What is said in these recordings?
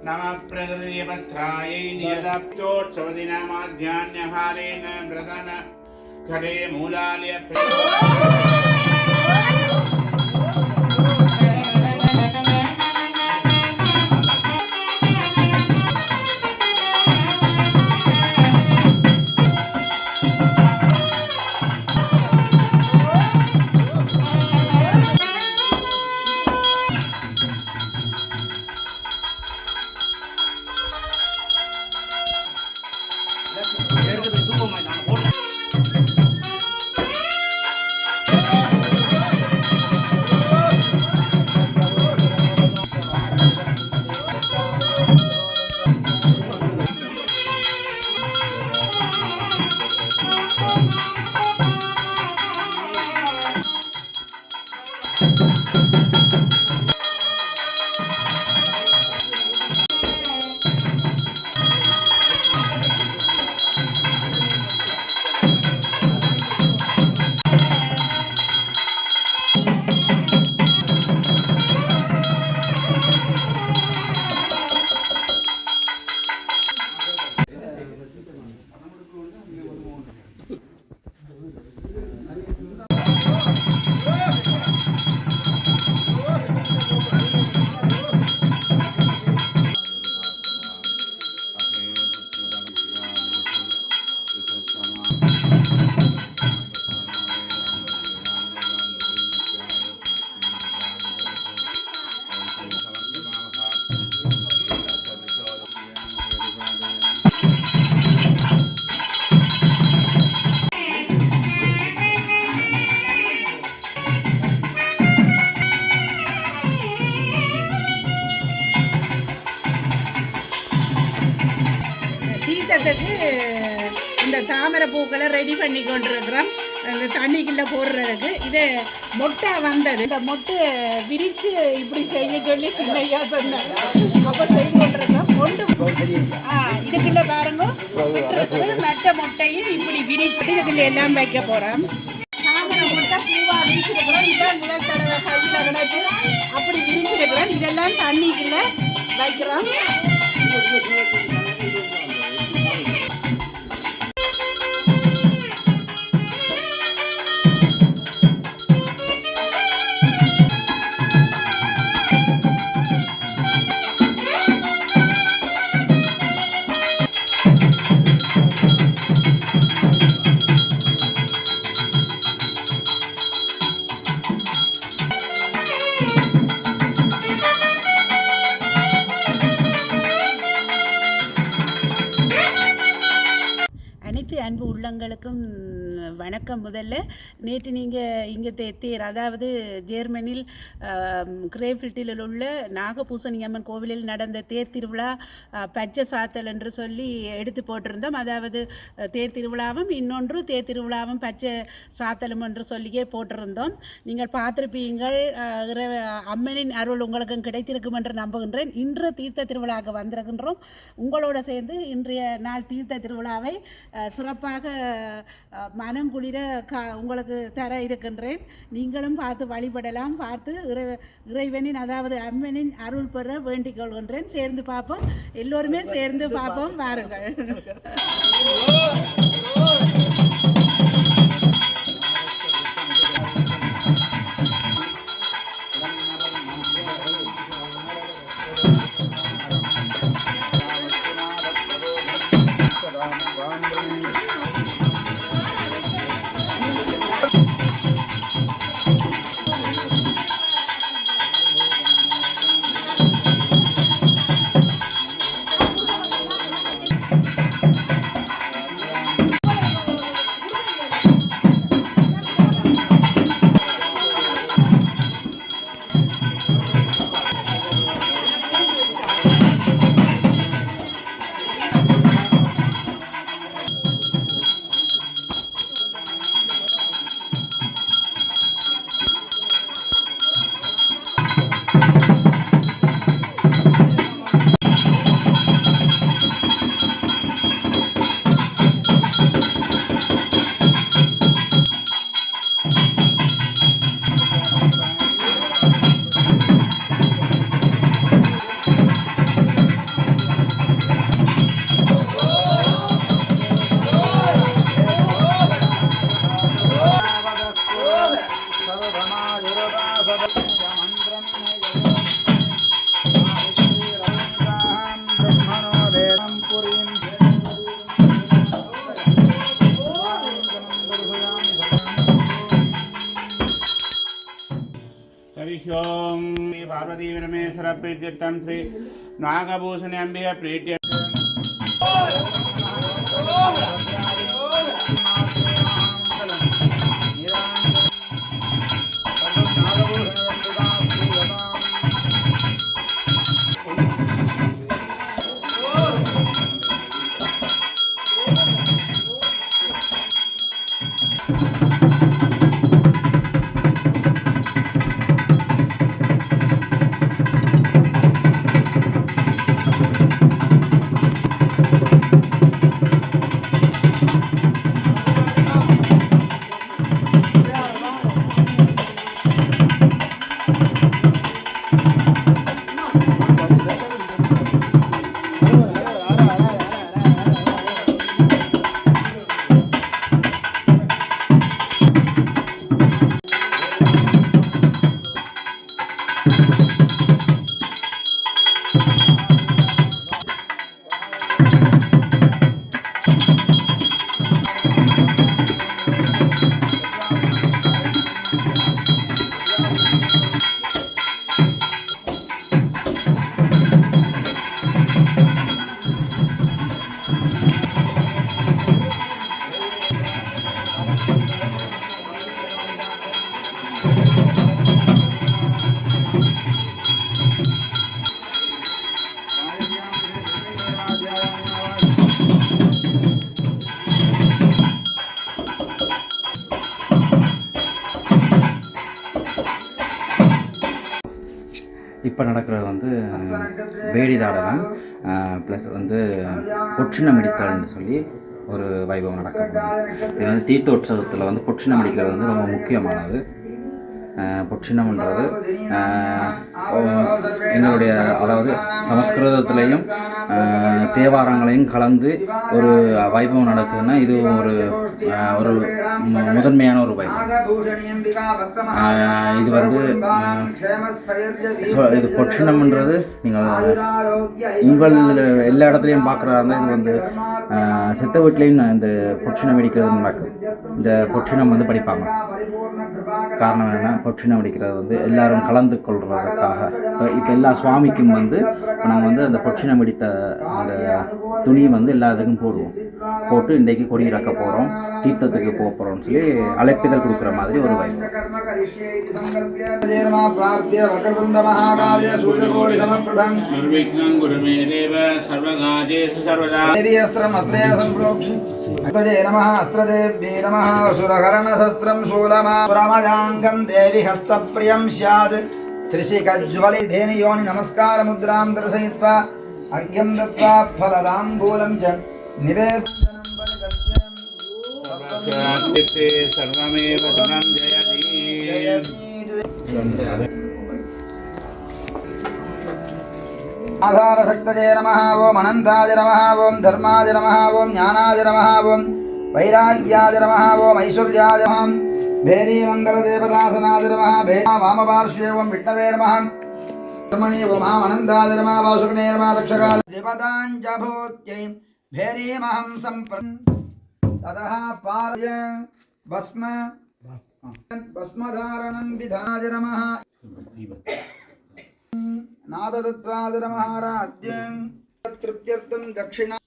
नमः प्रददीयपत्रायै नियतप्तोत्सवदिनमाध्यान्यहारेण व्रतन घटे मूलालय இந்த தாமரை பூக்களை ரெடி பண்ணி கொண்டிருக்கிறோம். அந்த தண்ணிக்குள்ளே போடுறதுக்கு இது மொட்டை வந்தது. இந்த மொட்டை விரித்து இப்படி செய்ய சொல்லி சின்னையா சொன்னாங்க. அப்போ செய்து கொண்டிருக்கிறோம். இதுக்குள்ள பாருங்க, மற்ற மொட்டையும் இப்படி விரிச்சு இதுக்குள்ள எல்லாம் வைக்க போகிறோம். தாமரை மொட்டை பூவாக விரிச்சிருக்கிறோம். இதான் முதல் தடவை கையில் கிடச்சி அப்படி விரிச்சிருக்கிறோம். இதெல்லாம் தண்ணிக்குள்ளே வைக்கிறோம். அன்பு உள்ளங்களுக்கும் வணக்கம். முதல்ல நேற்று நீங்கள் இங்கே தேர், அதாவது ஜெர்மனியில் கிரேஃபில்ட்டில் உள்ள நாகபூசணி அம்மன் கோவிலில் நடந்த தேர் திருவிழா பச்சை சாத்தல் என்று சொல்லி எடுத்து போட்டிருந்தோம். அதாவது தேர் திருவிழாவும் இன்னொன்று தேர் திருவிழாவும் பச்சை சாத்தலும் என்று சொல்லியே போட்டிருந்தோம். நீங்கள் பார்த்துருப்பீங்கள். அம்மனின் அருள் உங்களுக்கும் கிடைத்திருக்கும் என்று நம்புகின்றேன். இன்று தீர்த்த திருவிழாவுக்கு வந்திருக்கின்றோம். உங்களோடு சேர்ந்து இன்றைய நாள் தீர்த்த திருவிழாவை சிறப்பாக மனம் குளிர உங்களுக்கு தர இருக்கின்றேன். நீங்களும் பார்த்து வழிபடலாம். பார்த்து இறைவனின், அதாவது அம்மனின் அருள் பெற வேண்டிக் கொள்கின்றேன். சேர்ந்து பார்ப்போம். எல்லோருமே சேர்ந்து பார்ப்போம். வாருங்கள். हरिओं पार्वती परमेश्वर प्रीत्यर्थं श्री नागभूषणे अंबिका प्रीत्य இப்போ நடக்கிறது வந்து வேடிதாடகம் ப்ளஸ் வந்து பொற்றினம் அடித்தல்னு சொல்லி ஒரு வைபவம் நடக்கும். இது வந்து தீர்த்தோற்சவத்தில் வந்து பொற்றினம் அடிக்கிறது வந்து ரொம்ப முக்கியமானது. பொற்றினம்ன்றது எங்களுடைய அதாவது சமஸ்கிருதத்திலையும் தேவாரங்களையும் கலந்து ஒரு வைபவம் நடக்குதுன்னா இது ஒரு ஒரு முதன்மையான ஒரு வைபவம். இது வந்து இது பொற்றினம்ன்றது நீங்கள் உங்கள் எல்லா இடத்துலையும் பார்க்குறதா இருந்தால் இது வந்து செத்த வீட்லேயும் இந்த பொற்றினம் வெடிக்கிறது நடக்கும். இந்த பொற்றினம் வந்து படிப்பாங்க. காரணம் என்ன, பொற்றினம் வெடிக்கிறது வந்து எல்லாரும் கலந்து கொள்றதுக்காக. இப்போ எல்லா சுவாமிக்கும் வந்து நாங்கள் வந்து அந்த பொற்றினம் வெடித்த அந்த துணியை வந்து எல்லாத்துக்கும் போடுவோம். போட்டு இன்றைக்கு கொடி இறக்க போகிறோம், தீர்த்தத்துக்கு போக போகிறோம்னு சொல்லி அழைப்பிதழ் கொடுக்குற மாதிரி ஒரு வைபவம். अस्त्रदेव्यै नमः सुरकर्णशस्त्रं शूलमारमजाङ्गं देवी हस्तप्रियं स्यात् त्रिशिखज्वलिधेनुयोनि नमस्कारमुद्रां दर्शयित्वा अर्घ्यं दत्त्वा फलदाम्बूलं च निवेदनं परिदर्श्य सर्वमेव धनं जयति। आधारशक्तये नमः ओम अनन्ताय नमः ओम धर्माय नमः ओम ज्ञानाय नमः ओम वैराग्याय नमः ओम ऐश्वर्याय नमः भेरी मंगलदेवदासनाय नमः भेरी वामपार्श्वे ओम विष्णवे नमः ब्रह्मणे ओम अनन्ताय नमः वासुकने नमः रक्षकाय देवताञ्च भूत्यै भेरी महं सम्प्रं ततः पार्य भस्मधारणं विधाय नमः नाददत्वादरमहाराज्यं तृप्त्यर्थं दक्षिणा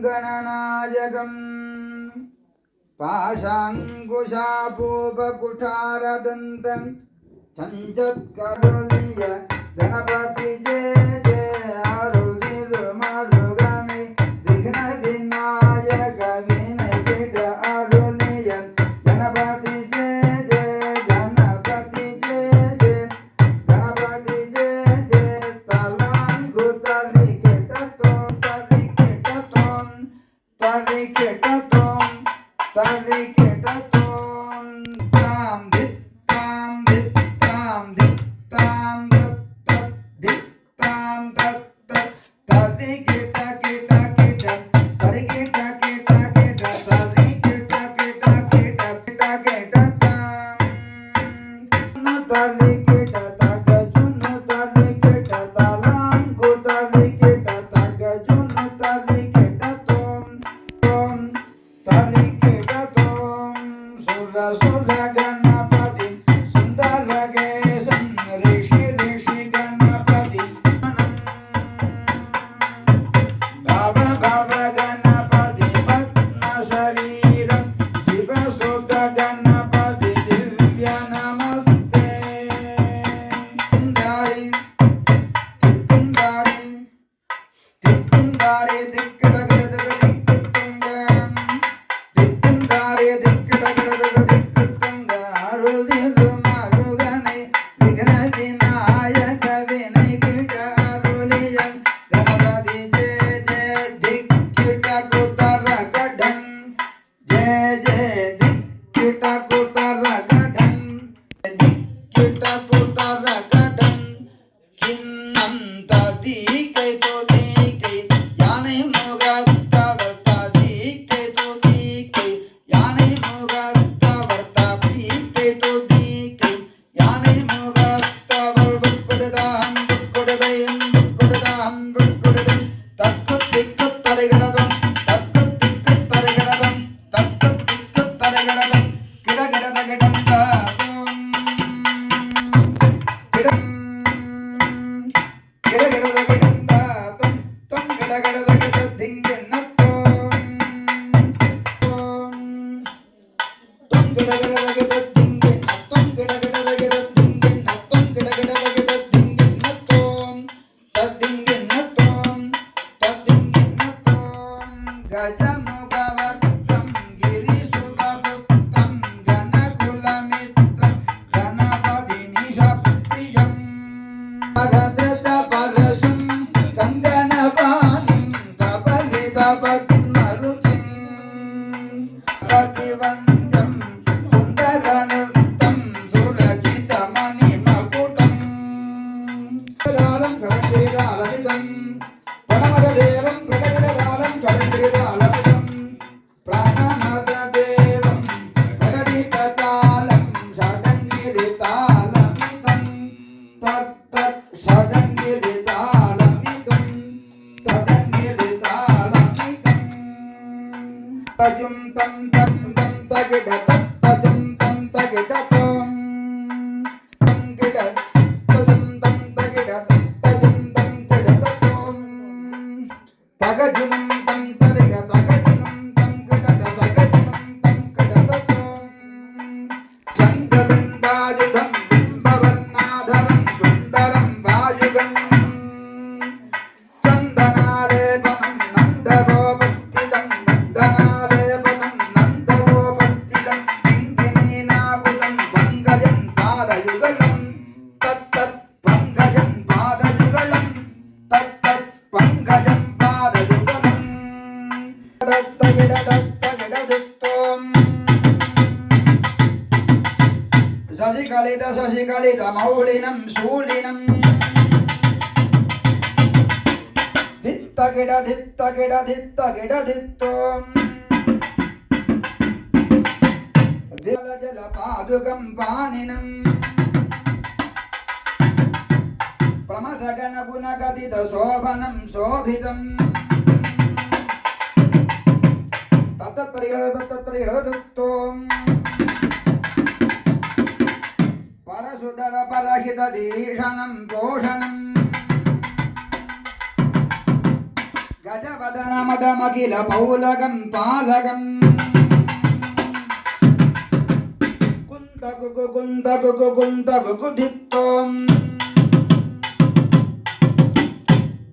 गणनायकं पाशाङ्कुशापूपकुठारदन्तं चञ्चत्करुणीय गणपति जय जय अरुणिरुमरुगणि विघ्नविनायक विनयित अरुणीय गणपति சசிகலித மௌலினம் சூலினம் தித்தகிட தித்தகிட தித்தகிட தித்தோம் ஜல பாதுகம் பாணினம் பிரமதகன குணகதித சோபனம் சோபிதம் தத்தத்ரிதத்தோம் பரசுதர பரஹித தீஷணம் போஷணம் கஜவதன மதமகில பௌலகம் பாலகம் குந்தகு குந்தகு குந்தகு குதித்தோம்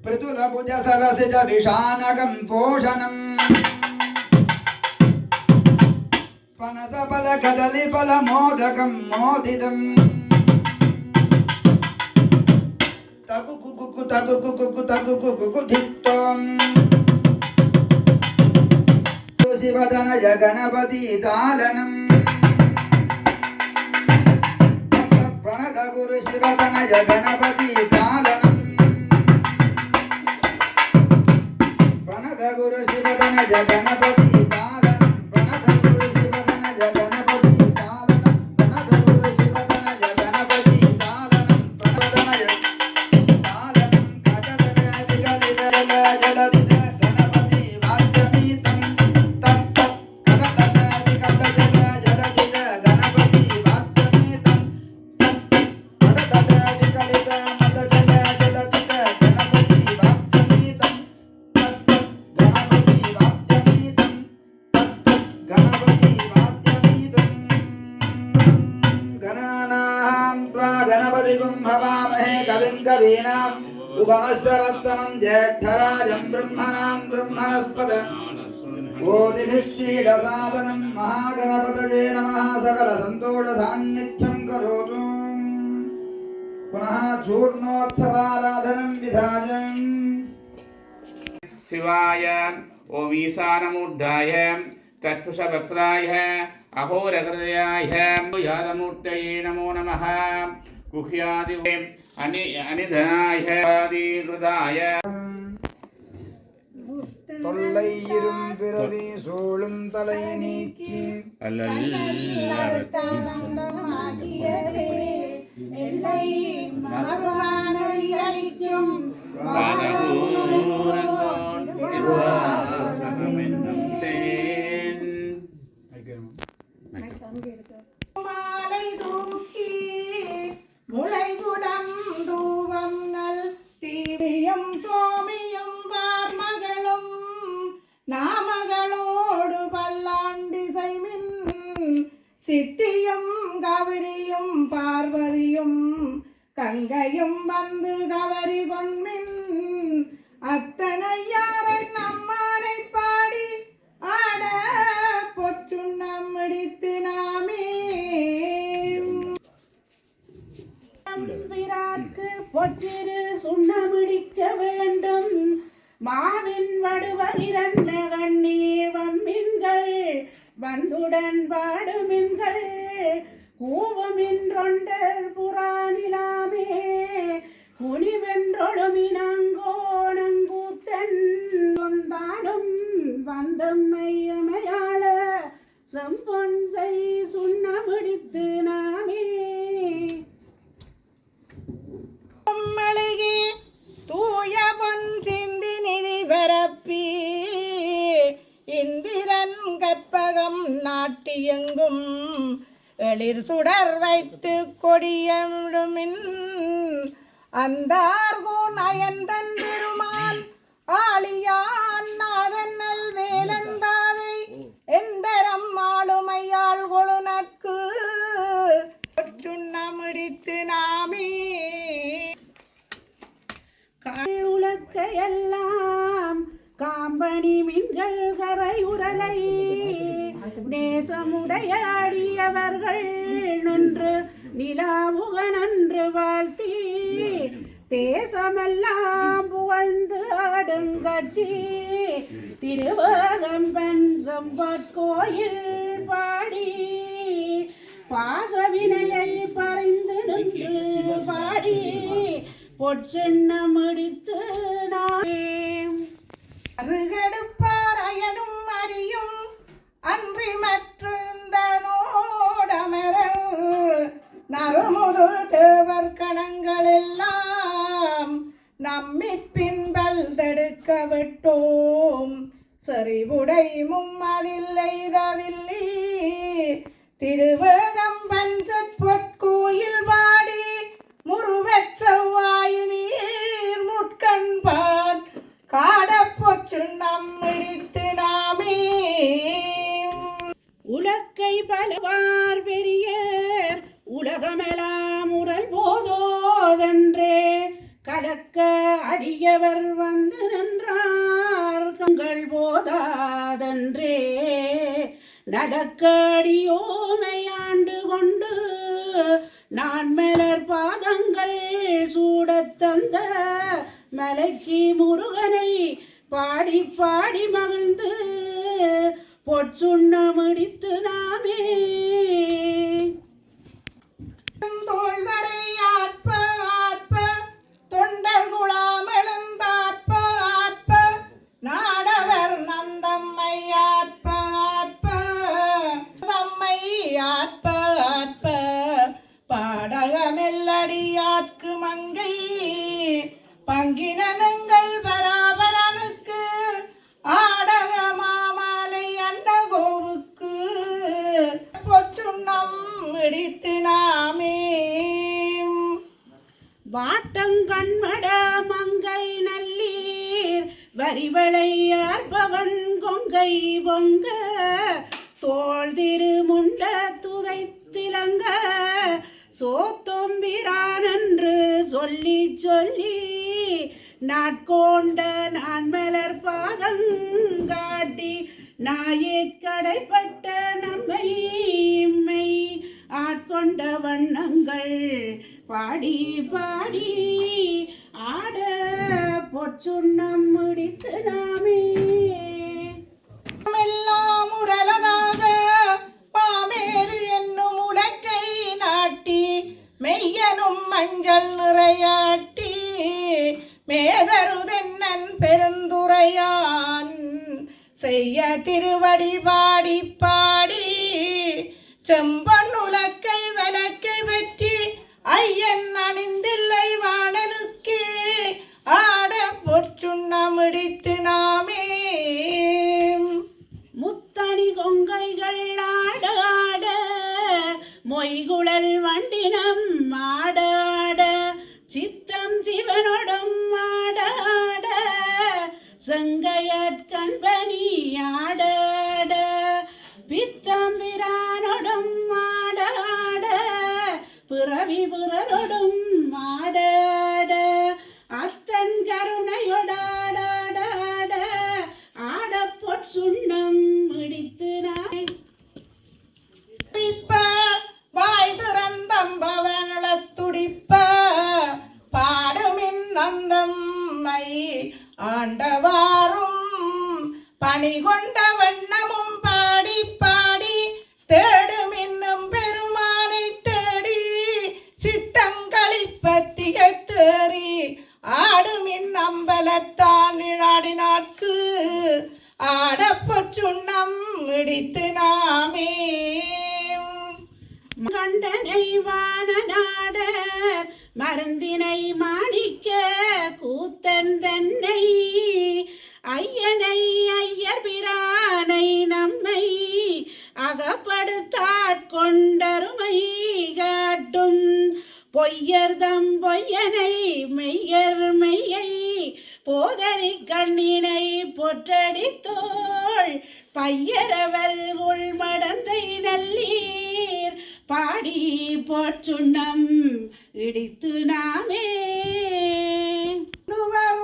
பிருதுல புஜ சரசிஜ விஷானகம் போஷணம் பனச பல கதலி பல மோதகம் மோதிதம் தகு குகு தகு குகு தகு குகு தித்தோம் சிவதன ஜகணபதி தாலனம் பிரணத குரு சிவதன ஜகணபதி தாலனம் பிரணத குரு சிவதன ஜகணபதி தாலனம் பிரணத குரு சிவதன ஜகணபதி தாலனம் பிரணத குரு சிவதன ஜகணபதி தாலனம் பிரணதன தாலனம் கடகட விகலித ஜலதித கணபதி வாத்யமீதம் தத் கடகட விகலித ஜலதித கணபதி வாத்யமீதம் தத் கடகட விகலித மத ஜலதித கணபதி வாத்யமீதம் தத் கணபதி வாத்யமீதம் தத் கணபதி வாத்யமீதம் गणानां त्वा गणपतिगुं भवामहे कविं कवीनाम् उपमश्रवत्तमं ज्येष्ठराजं ब्रह्मणां ब्रह्मणस्पद ओदिभिः श्रीदसादनं महागणपतये नमः सकलसन्तोषसान्निध्यं करोतु पुनः चूर्णोत्सवाराधनं विधाय शिवाय ओम ईशानमूर्धाय तत्पुषवक्त्राय अहोरहृदयाय यादमूर्तये नमो नमः गुह्यादि अनिधनाय आदिकृताय தொல்லை இரும் பிறவி சூழும் தலை நீக்கி சித்தியும் கவரியும் பார்வதியும் கங்கையும் வந்து கவரி கொண்மின் அத்தனையாரன் அம்மானை பாடி ஆட பொற்றுண்ணம் முடித்து நாமே விராற்கு பொற்றிரு சுண்ணமிடிக்க வேண்டும் மாவின் வடுவ இரண்ட கண்ணீர் வம்மின்கள் வந்துடன் பாடுமின்கள் கூவமின்றொண்டர் புறானிலாமே குனிவென்றொழுமினங்கோணங்கூத்தன் தாடும் வந்தம் மையமையாள செம்பொன் செய் சுண்ணமிடித்து நாமே மளிகை தூய பொன் சிந்தி நிதி பரப்பி இந்திரன் கற்பகம் நாட்டியெங்கும் எளிர் சுடர் வைத்து கொடியமிடுமின் அந்தார்கோ நயந்தன் பெருமான் ஆளியான் நாதன்னல் வேலந்தாதை எந்தரம் ஆளுமையாள் கொழுநற்கு சுண்ணமிடித்து நாமே உலக்கையெல்லாம் காம்பனி மின்கள் கரை உரலை நேசமுடைய அடியவர்கள் நின்று நிலாவுக நன்று வாழ்த்தி தேசமெல்லாம் புகழ்ந்து ஆடுங்கட்சி திருவகம்பன் செம்பற்கோயில் பாடி பாசவினையை பறிந்து நின்று பாடி பொற்சென்னமிடித்து நாமே அருகடுப்பார் அயனும் அறியும் அன்றி மற்றிருந்த நோடமரர் நறுமுது தேவர் கணங்கள் எல்லாம் நம்மி பின்பல் தடுக்க விட்டோம் செறிவுடை மும்மதில்லை தவில்லி திருவேகம் பஞ்சற் பொற்கோயில் வாடி முருவச் செவ்வாயினீர் முட்கண்பார் காடப்பொச்சுண்ணம் இடித்து நாமே உலக்கை பலவார் பெரியர் உலகமெல்லாம் உரல் போதோதென்றே கலக்க அடியவர் வந்து நின்றார் கங்கள் போதாதென்றே நடக்க அடியோமையாண்டு கொண்டு நான் மலர் பாதங்கள் சூடத் தந்த மலைக்கு முருகனை பாடி பாடி மகிழ்ந்து பொற்சுண்ணமிடித்து நாமே தோள்வரை ஆற்ப ஆற்ப தொண்டர் குழாம் எழுந்தாற்ப ஆற்ப நாடவர் நந்தம்மை ஆற்ப ஆற்ப தம்மை ஆற்ப ஆற்ப பாடகமெல்லடியாற்கு மங்கை பங்கினங்கள் பராபரனுக்கு ஆடக மாமாலை அண்டகோவுக்கு பொற்றுண்ணம் இடித்து நாமே வாட்டங்கண்மட மங்கை நல்லீர் வரிவளையார்பவன் கொங்கை பொங்க தோள் திருமுண்ட துதைத்திலங்க சோத்தொம்பிரானென்று சொல்லி சொல்லி நாட்கொண்ட நான் மலர் பாதங்காட்டி நாயேற்கடைப்பட்ட நம்மை இம்மை ஆட்கொண்ட வண்ணங்கள் பாடி பாடி ஆட பொற்சுண்ணம் முடித்து நாமே எல்லாம் உரலதாக பாமேறு என்னும் உலக்கை நாட்டி மெய்யனும் மஞ்சள் நிறையாட்டி மேதருதென்னன் பெருந்துரையான் செய்ய திருவடி பாடி பாடி செம்பன் உலக்கை வலக்கை வெற்றி ஐயன் அணிந்தில்லை வாணனுக்கே ஆட பொற்றுண்ணமிடித்து நாமே முத்தணி கொங்கைகள் ஆட ஆட மொய்குழல் வண்டினம் ஆட ஆட சித்தம் சிவனொடும் ஆட ஆட செங்கையற்கண்பனி ஆட ஆட பித்தம் பிரானொடும் பிறவி பிறரொடும் ஆடாட அத்தன் கருணையொடாடாட ஆடப்பொற் சுண்ணம் இடித்து நான் வாய் திறந்தம்பவனள துடிப்ப பாடுமின் நந்தம்மை ஆண்டவாரும் பணி கொண்ட வண்ணமும் பாடி பாடி தேடுமின்னும் பெருமானை தேடி சித்தங்களிப்ப திகைத்தேறி ஆடுமின் அம்பலத்தான் ஆடினாற்கு ஆடப்பொச்சுண்ணம் இடித்து நாமே கண்டனை வானநாட மருந்தினை மாணிக்க கூத்தன் தன்னை ஐயனை ஐயர் பிரானை நம்மை அகப்படுத்தாட்கொண்டருமை காட்டும் பொய்யர்தம் பொய்யனை மெய்யர் மெய்யை போதரி கண்ணினை பொற்றடித்தோள் பையரவல் உள்மடந்தை நல்லீர் பாடி போற்றுண்ணம் இடித்து நாமே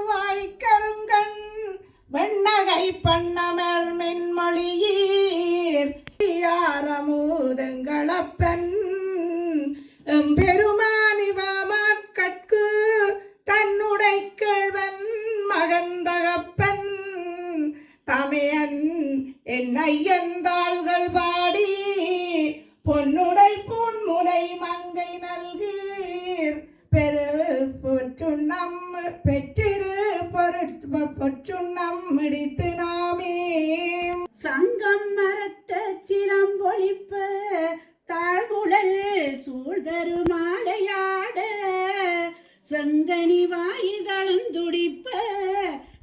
வாய்க்கருங்கண் வெண்ணகை பண்ணமர் மென்மொழியீர் யாரமூதங்களப்பன் எம்பெருமானிவாமாற்கட்கு தன்னுடை கேள்வன் மகந்தகப்பன் தமையன் என்னையந்தாள்கள் பாடி பொன்னுடை பொன்முலை மங்கை நல்கீர் பெரு பொற்றுண்ணம் பெற்றிரு பொற்றுண்ணம் இடித்து நாமே சங்கம் மரட்ட சிலம்பொழிப்ப தாழ்குழல் சூழ்தரு மாலையாட செங்கனி வாயுதளந்துடிப்ப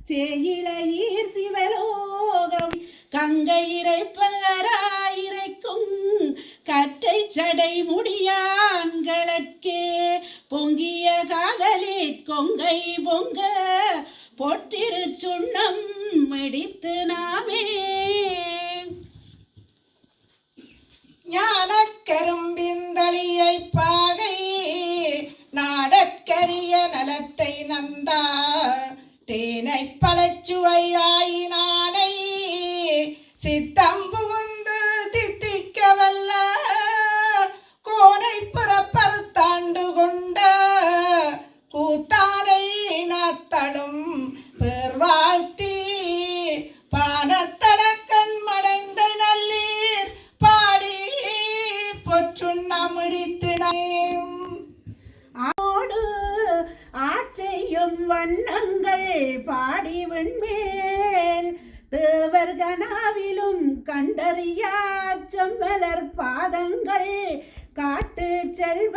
சேயிழையீர் சிவலோகம் கங்கை இறைப்பராயிரைக்கும் கற்றை சடை முடியான்களற்கே பொங்கிய காதலி கொங்கை பொங்க பொற்றிரு சுண்ணம் இடித்து நாமே ஞானக்கரும்பிந்தளியை பாகை நாடற்கரிய நலத்தை நந்தா தேனை பழச்சுவையாயினானை சித்தம் புகுந்து தித்திக்க வல்ல கோனை புறப்பறுத்தாண்டு கொண்ட கூத்தானை நாத்தளும் பேர்வாழ்த்தி பானத்தடக்கண் மடைந்த நல்லீர் பாடி பொற்றுண்ணம் இடித்து ஆடு ஆட்செய்யும் வண்ணங்கள் பாடி வெண்மேல் தேவர் கனாவிலும் கண்டறியா செம்மலர் பாதங்கள் காட்டு செல்வ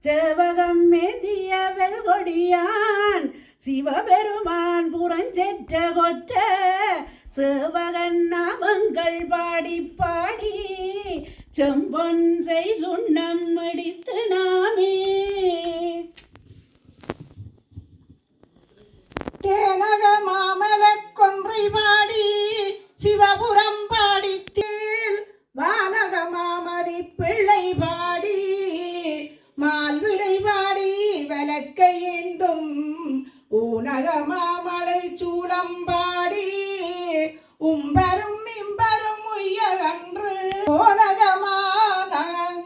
சேவகம் மேந்திய வெல்கொடியான் சிவபெருமான் புறஞ்செற்ற கொற்ற சேவகன் நாமங்கள் பாடி பாடி செம்பொன் செய் சுண்ணம் இடித்து நாமே தேனக மாமலக் கொன்றை பாடி சிவபுரம் பாடி தீள் வானக மாமதி பிள்ளை பாடி மால்விடை பாடி விளக்கை ஏந்தும் ஊனக மாமலை சூலம் பாடி உம்பரும் இம்பரும் உய்யகன்று ஓனகமானன்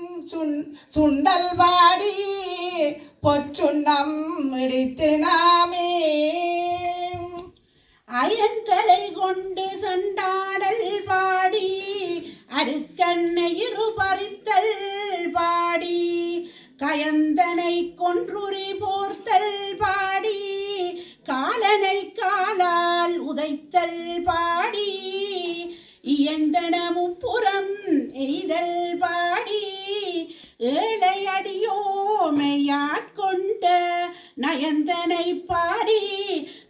சுண்டல் பாடி பொற்றுண்ணம் இடித்து நாமே அயன் தலை கொண்டு சண்டாடல் பாடி அருக்கண்ணை இரு பறித்தல் பாடி கயந்தனை கொன்றுரி போர்த்தல் பாடி காலனை காலால் உதைத்தல் பாடி இயந்தன முப்புறம் எய்தல் பாடி ஏழை அடியோமையாட்கொண்ட நயந்தனை பாடி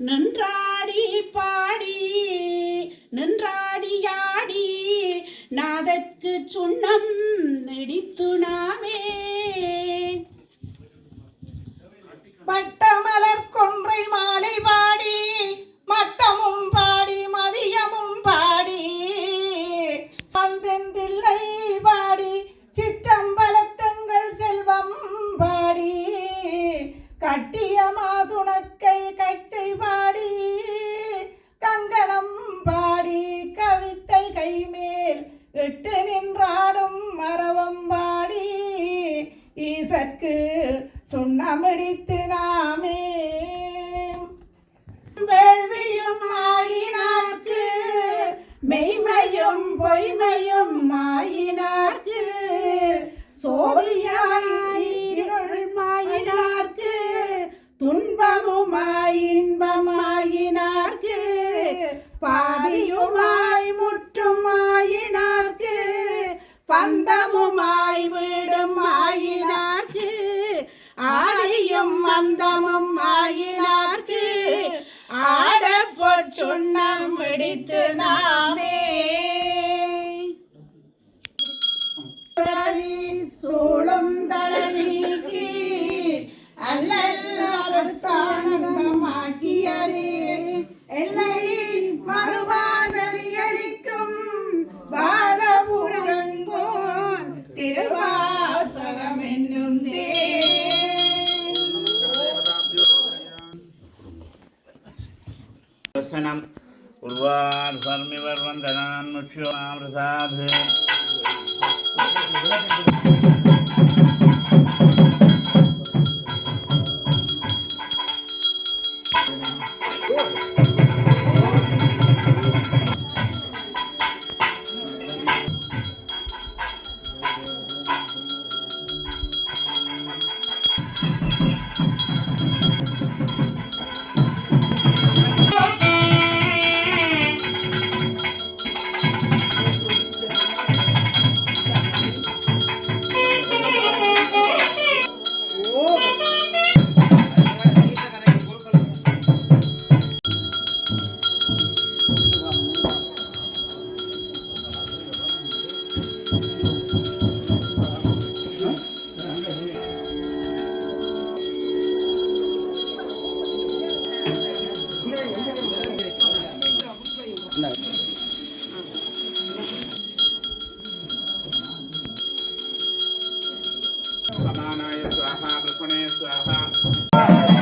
நின்றாடி பாடி நின்றாடியாடி நாதற்கு சுண்ணம் இடித்து நாமே பட்டமலர் கொன்றை மாலை பாடி மத்தமும் பாடி மதியமும் பாடி சந்தெந்தில்லை பாடி சிற்றம்பலத்தங்கள் செல்வம் எட்டு நின்றாடும் மரவம்பாடி ஈசற்கு சுண்ணமிடித்து நாமே வேள்வியும் ஆயினார்க்கு மெய்மையும் பொய்மையும் ஆயினார்க்கு சோழியாயிருள் மாயினார்க்கு துன்பமுமாய் இன்பமாயினார்க்கு பாதியுமாய் முற்றும் ஆயினார்க்கு பந்தமுமாய் வீடும் ஆயினார்க்கு ஆதியும் மந்தமும் ஆயினார்க்கு ஆடப்பொற் சுண்ணம் பிடித்து நாமே சூழும் தளநீக்கி அல்லல்தானந்தமாக்கியதே எல்லை மறுவானறியளிக்கும் பாதபுரங்கோன் திருவாசகம் என்னும் வசனம் உருவார் பர்மிவர் வந்தனான் முட்சியோமாமிரசாது समानाय स्वाहा प्रपणे स्वाहा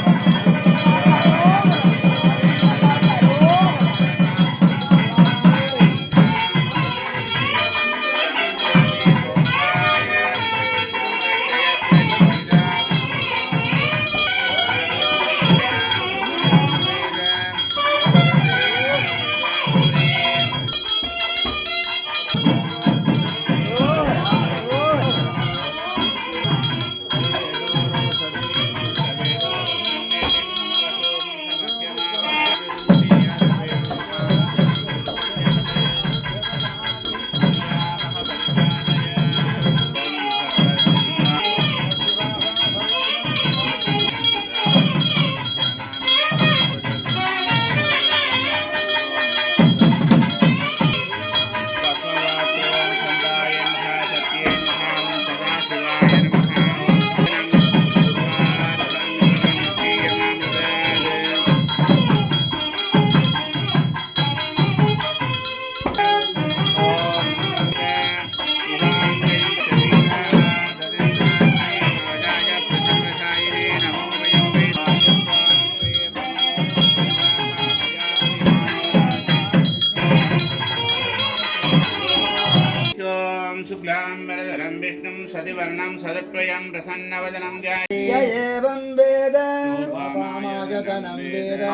शुक्लांबरधरं विष्णुं सदिवर्णं सदद्वयं प्रसन्नवदनं ध्याये एवं वेद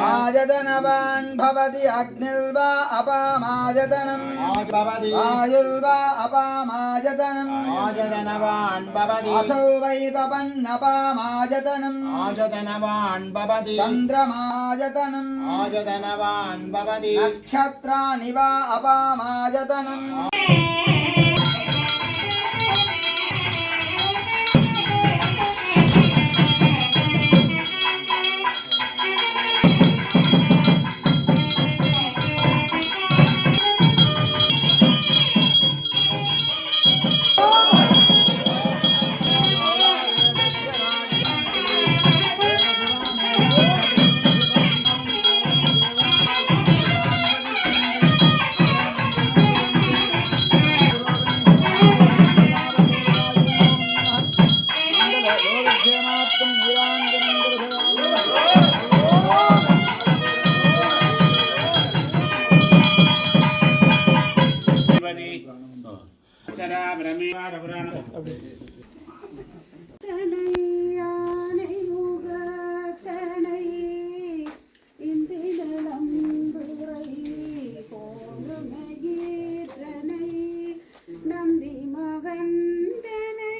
आयतनवान् भवति अग्निर्वा अपामायतनम् वायुर्वा अपामायतनम् असौ वै तपन्नपामायतनम् चन्द्रमायतनम् नक्षत्राणि वा अपामायतनम् சரா பிரமேவார புராண யானை முகத்தனை இந்திரம்புரை போலுமகீற்றனை நந்தி மகந்தனை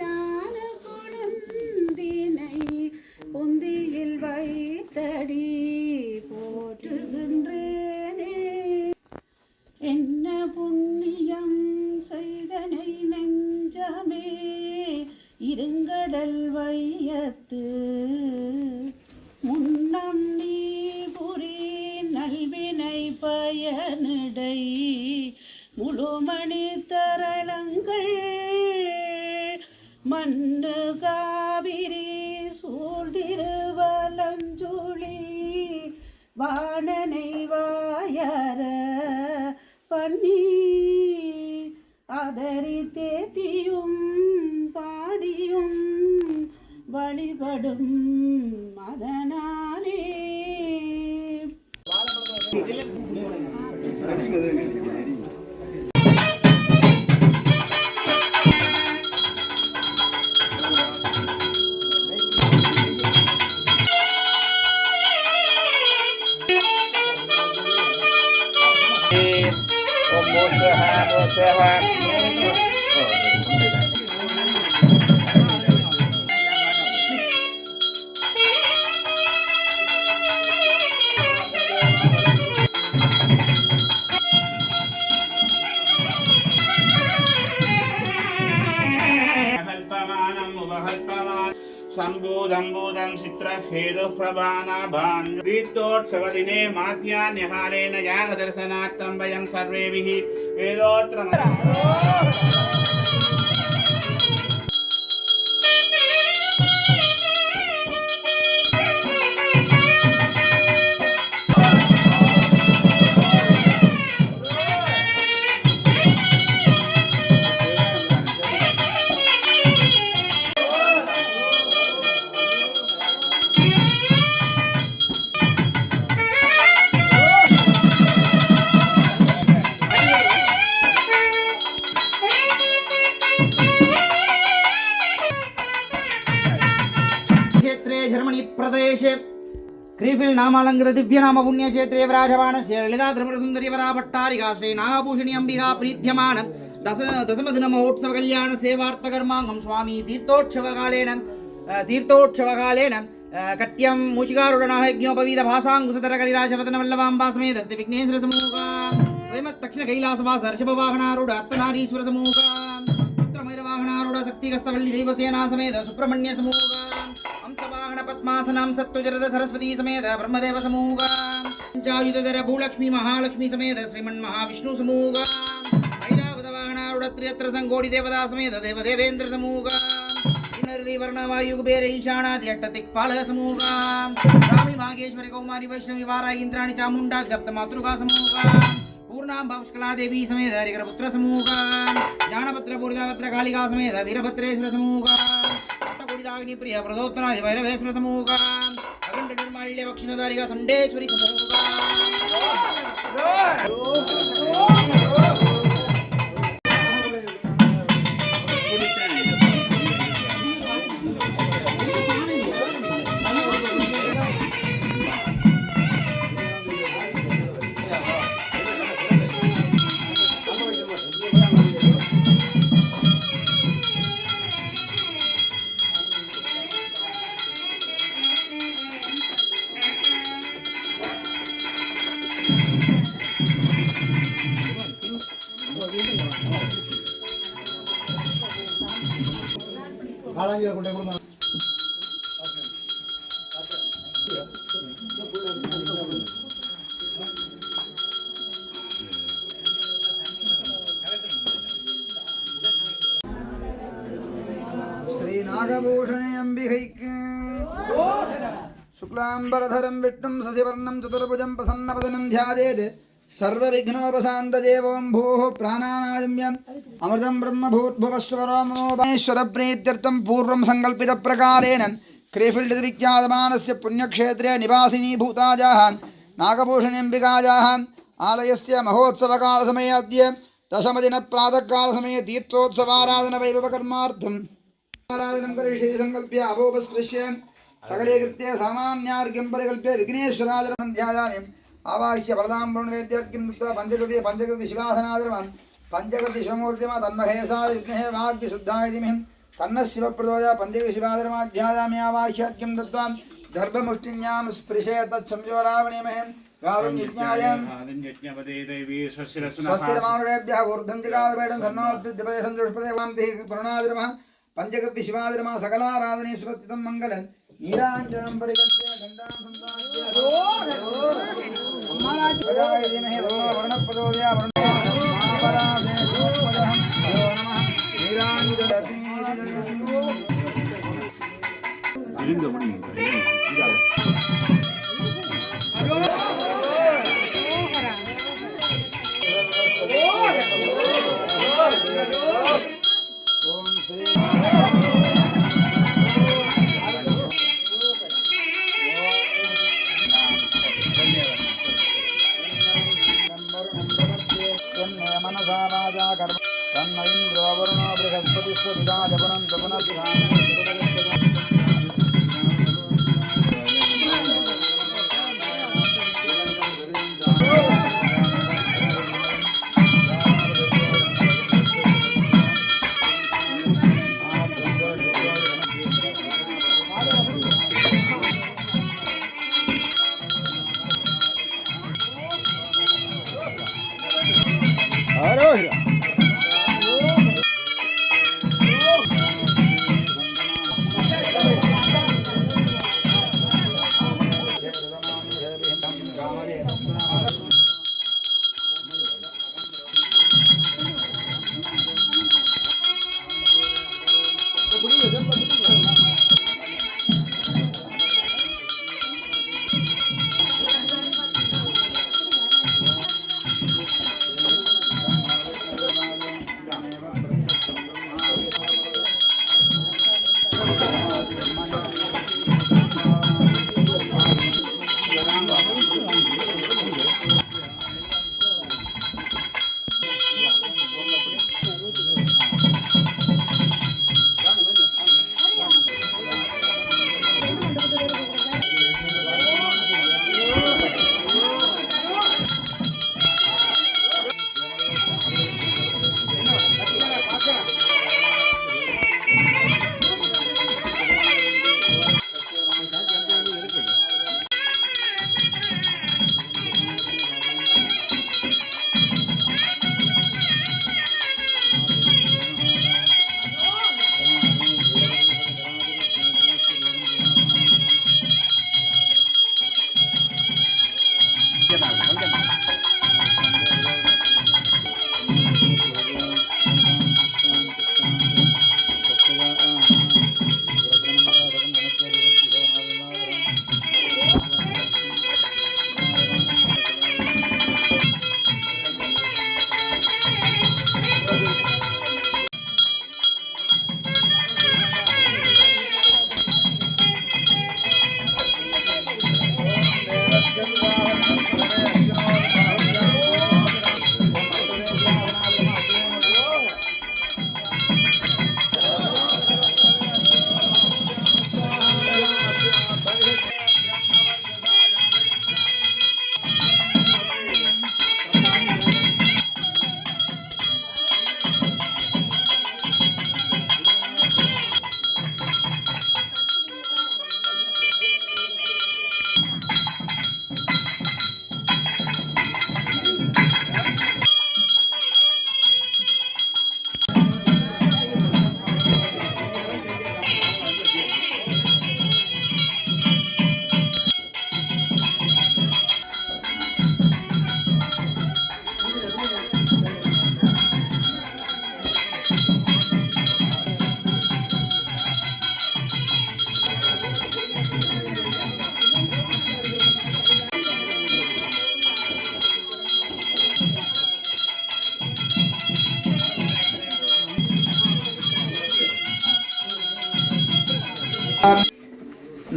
ஞான கொழுந்தினை பொந்தியில் வைத்தடி போற்றுகின்றேனே. என்ன புண்ணியம் செய்தனை நெஞ்சமே இருங்கடல் வையத்து முன்னம் நீ புரி நல்வினை பயனிடை முழுமணி தரளங்கள் மண்ணு காவிரி சூழ்திருவலஞ்சுழி வாணனை வாயர பண்ணி அதரி தேத்தியும் பாடியும் வழிபடும் மதனானே. सम्बूदम्बूदं चित्रहेतुः प्रभानाभान् दीप्तोत्सवदिने माध्याह्नकालेन यागदर्शनार्थं वयं सर्वेभिः वेदोत्र जर्मनी प्रदेशे क्रीफिल नामालंकृत दिव्य नाम पुण्य क्षेत्रे विराजमानस्य ललिता त्रिपुर सुंदरी वराभट्टारिका श्री नागभूषणी अंबिका प्रीत्यमान दशम दिन महोत्सव कल्याण सेवार्थकर्मांगं स्वामी तीर्थोत्सवकालेन कट्यं मूषिकारूढनाः यज्ञोपवीत भासांकुशतर कलिराजवदन वल्लभाम्बा समेत विघ्नेश्वर समूहा श्रीमत् दक्षिण कैलासवास ऋषभवाहनारूढ अर्थनारीश्वर समूहा पुत्रमैरवाहनारूढ शक्तिकस्तवल्ली देवसेना समेत सुब्रह्मण्य समूहा अंशवाहन पद्मासनं सत्वजरद सरस्वती समेत ब्रह्मदेव समूहा पंचायुधर भूलक्ष्मी महालक्ष्मी समेत श्रीमन्महाविष्णु समूहा ऐरावतवाहनारूढ त्रियत्र संगोडी देवता समेत देवदेवेन्द्र समूहा वर्णवायु कुबेर ईशानादि अट्टदिक्पाल समूहा रामी मागेश्वरी कौमारी वैष्णवी वारा इंद्राणी चामुंडा सप्त मातृका समूहा पूर्णां भावस्कला देवी समेत हरिकरपुत्र समूहा ज्ञानपत्र पूर्णापत्र कालिका समेत वीरभद्रेश्वर समूहा रागिनी प्रिय प्रदोत्तरादि भैरवेश्वर समूहा अखंड निर्माल्य वक्षिणधारिका संडेश्वरी समूहा श्री नागभूषणे अंबिकैक्य शुक्लांबरधरं विष्णुं शशिवर्णं चतुर्भुजं प्रसन्नवदनं ध्यायेत् सर्वविघ्नोपशान्तदेवं भूः प्राणानायम्यम् अमृतं ब्रह्मभूर्भुवस्वरो मनोमेश्वरप्रीत्यर्थं पूर्वं सङ्कल्पितप्रकारेण क्रेफील्ड् इति विख्यातमानस्य पुण्यक्षेत्रे निवासिनी भूतायाः नागभूषणी अंबिकायाः आलयस्य महोत्सवकालसमये अद्य दशमदिन प्रातःकाल समये तीर्थोत्सवाराधन वैभवकर्मार्थम् आराधनं करिष्ये संकल्प्य अवोपस्पृश्य सकले कृत्य सामान्यार्घ्यं परिकल्प्य विघ्नेश्वराधनं ध्यायामि आवाह्य बलदां वेद्यार्घ्यं दत्त्वा पञ्चगव्य शिवाधनाधर्मं पञ्चगव्य शिवमूर्तिमा तन्महेशाय विघ्नेः वाग्विशुद्धाय धीमहि तन्नः शिवप्रदोया पञ्चगव्य शिवाधर्माध्यायामि आवाह्यार्घ्यं दत्त्वा गर्भमुष्टिन्यां स्पृशे तत्संयोरावणीमहे गावं यज्ञायं यज्ञपदे देवी स्वस्तिर्मानुषेभ्यः ऊर्ध्वं जिगादवेदं धन्नोद्युद्यपदे सन्तुष्टपदे वां ते प्रणनादिनमः पंचगव्य शिवादिनमः सकलाराधने सुरक्षितं मङ्गलं नीलाञ्जनं परिकल्प्य गन्धां संसाध्य धीमहि वर्णप्रदोदया वर्णपराधे नमः नीलाञ्जलती मनसा वाचा कर्म तन्न इन्द्रो वरुणो बृहस्पतिस्तु विराजवनं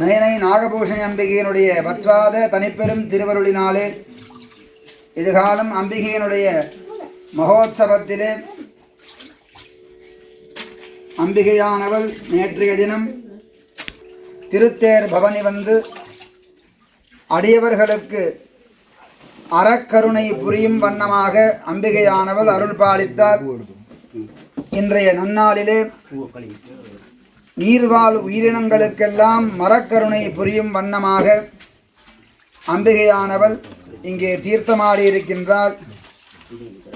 நயனை நாகபூஷணி அம்பிகையினுடைய வற்றாத தனிப்பெரும் திருவருளினாலே இதுகாலம் அம்பிகையினுடைய மகோத்சவத்திலே அம்பிகையானவள் நேற்றைய தினம் திருத்தேர் பவனி வந்து அடியவர்களுக்கு அறக்கருணை புரியும் வண்ணமாக அம்பிகையானவள் அருள் பாலித்தார். இன்றைய நன்னாளிலே நீர்வாழ் உயிரினங்களுக்கெல்லாம் மரக்கருணை புரியும் வண்ணமாக அம்பிகையானவள் இங்கே தீர்த்தமாடி இருக்கின்றாள்.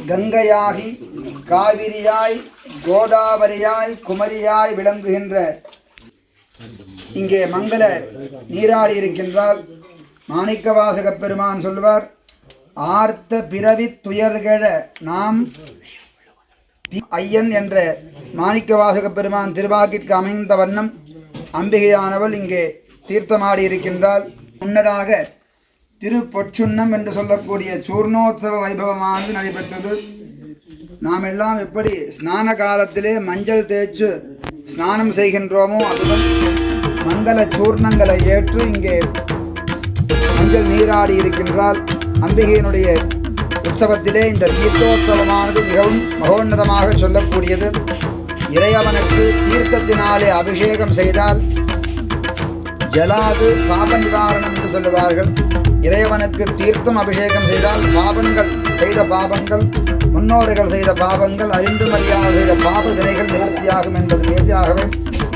கங்கையாகி காவிரியாய் கோதாவரியாய் குமரியாய் விளங்குகின்ற இங்கே மங்கள நீராடி இருக்கின்றால். மாணிக்கவாசகப் பெருமான் சொல்வார், ஆர்த்த பிறவி துயர்கெழ நாம் ஐயன் என்ற மாணிக்கவாசகப் பெருமான் திருவாக்கிற்கு அமைந்த வண்ணம் அம்பிகையானவள் இங்கே தீர்த்தமாடி இருக்கின்றால். முன்னதாக திருப்பொற்சுன்னம் என்று சொல்லக்கூடிய சூர்ணோத்சவ வைபவமானது நடைபெற்றது. நாம் எல்லாம் எப்படி ஸ்நான காலத்திலே மஞ்சள் தேய்ச்சு ஸ்நானம் செய்கின்றோமோ அதுவும் மங்கள சூர்ணங்களை ஏற்று இங்கே மஞ்சள் நீராடி இருக்கின்றால். அம்பிகையினுடைய உற்சவத்திலே இந்த தீர்த்தோத்சவமானது மிகவும் மகோன்னதமாக சொல்லக்கூடியது. இறையவனுக்கு தீர்த்தத்தினாலே அபிஷேகம் செய்தால் ஜலாது பாப நிவாரணம் என்று சொல்லுவார்கள். இறைவனுக்கு தீர்த்தம் அபிஷேகம் செய்தால் பாபங்கள் செய்த பாபங்கள், முன்னோர்கள் செய்த பாபங்கள், அறிந்து மரியாதை செய்த பாப வினைகள் நிவர்த்தியாகும் என்பது நேர்த்தியாகவே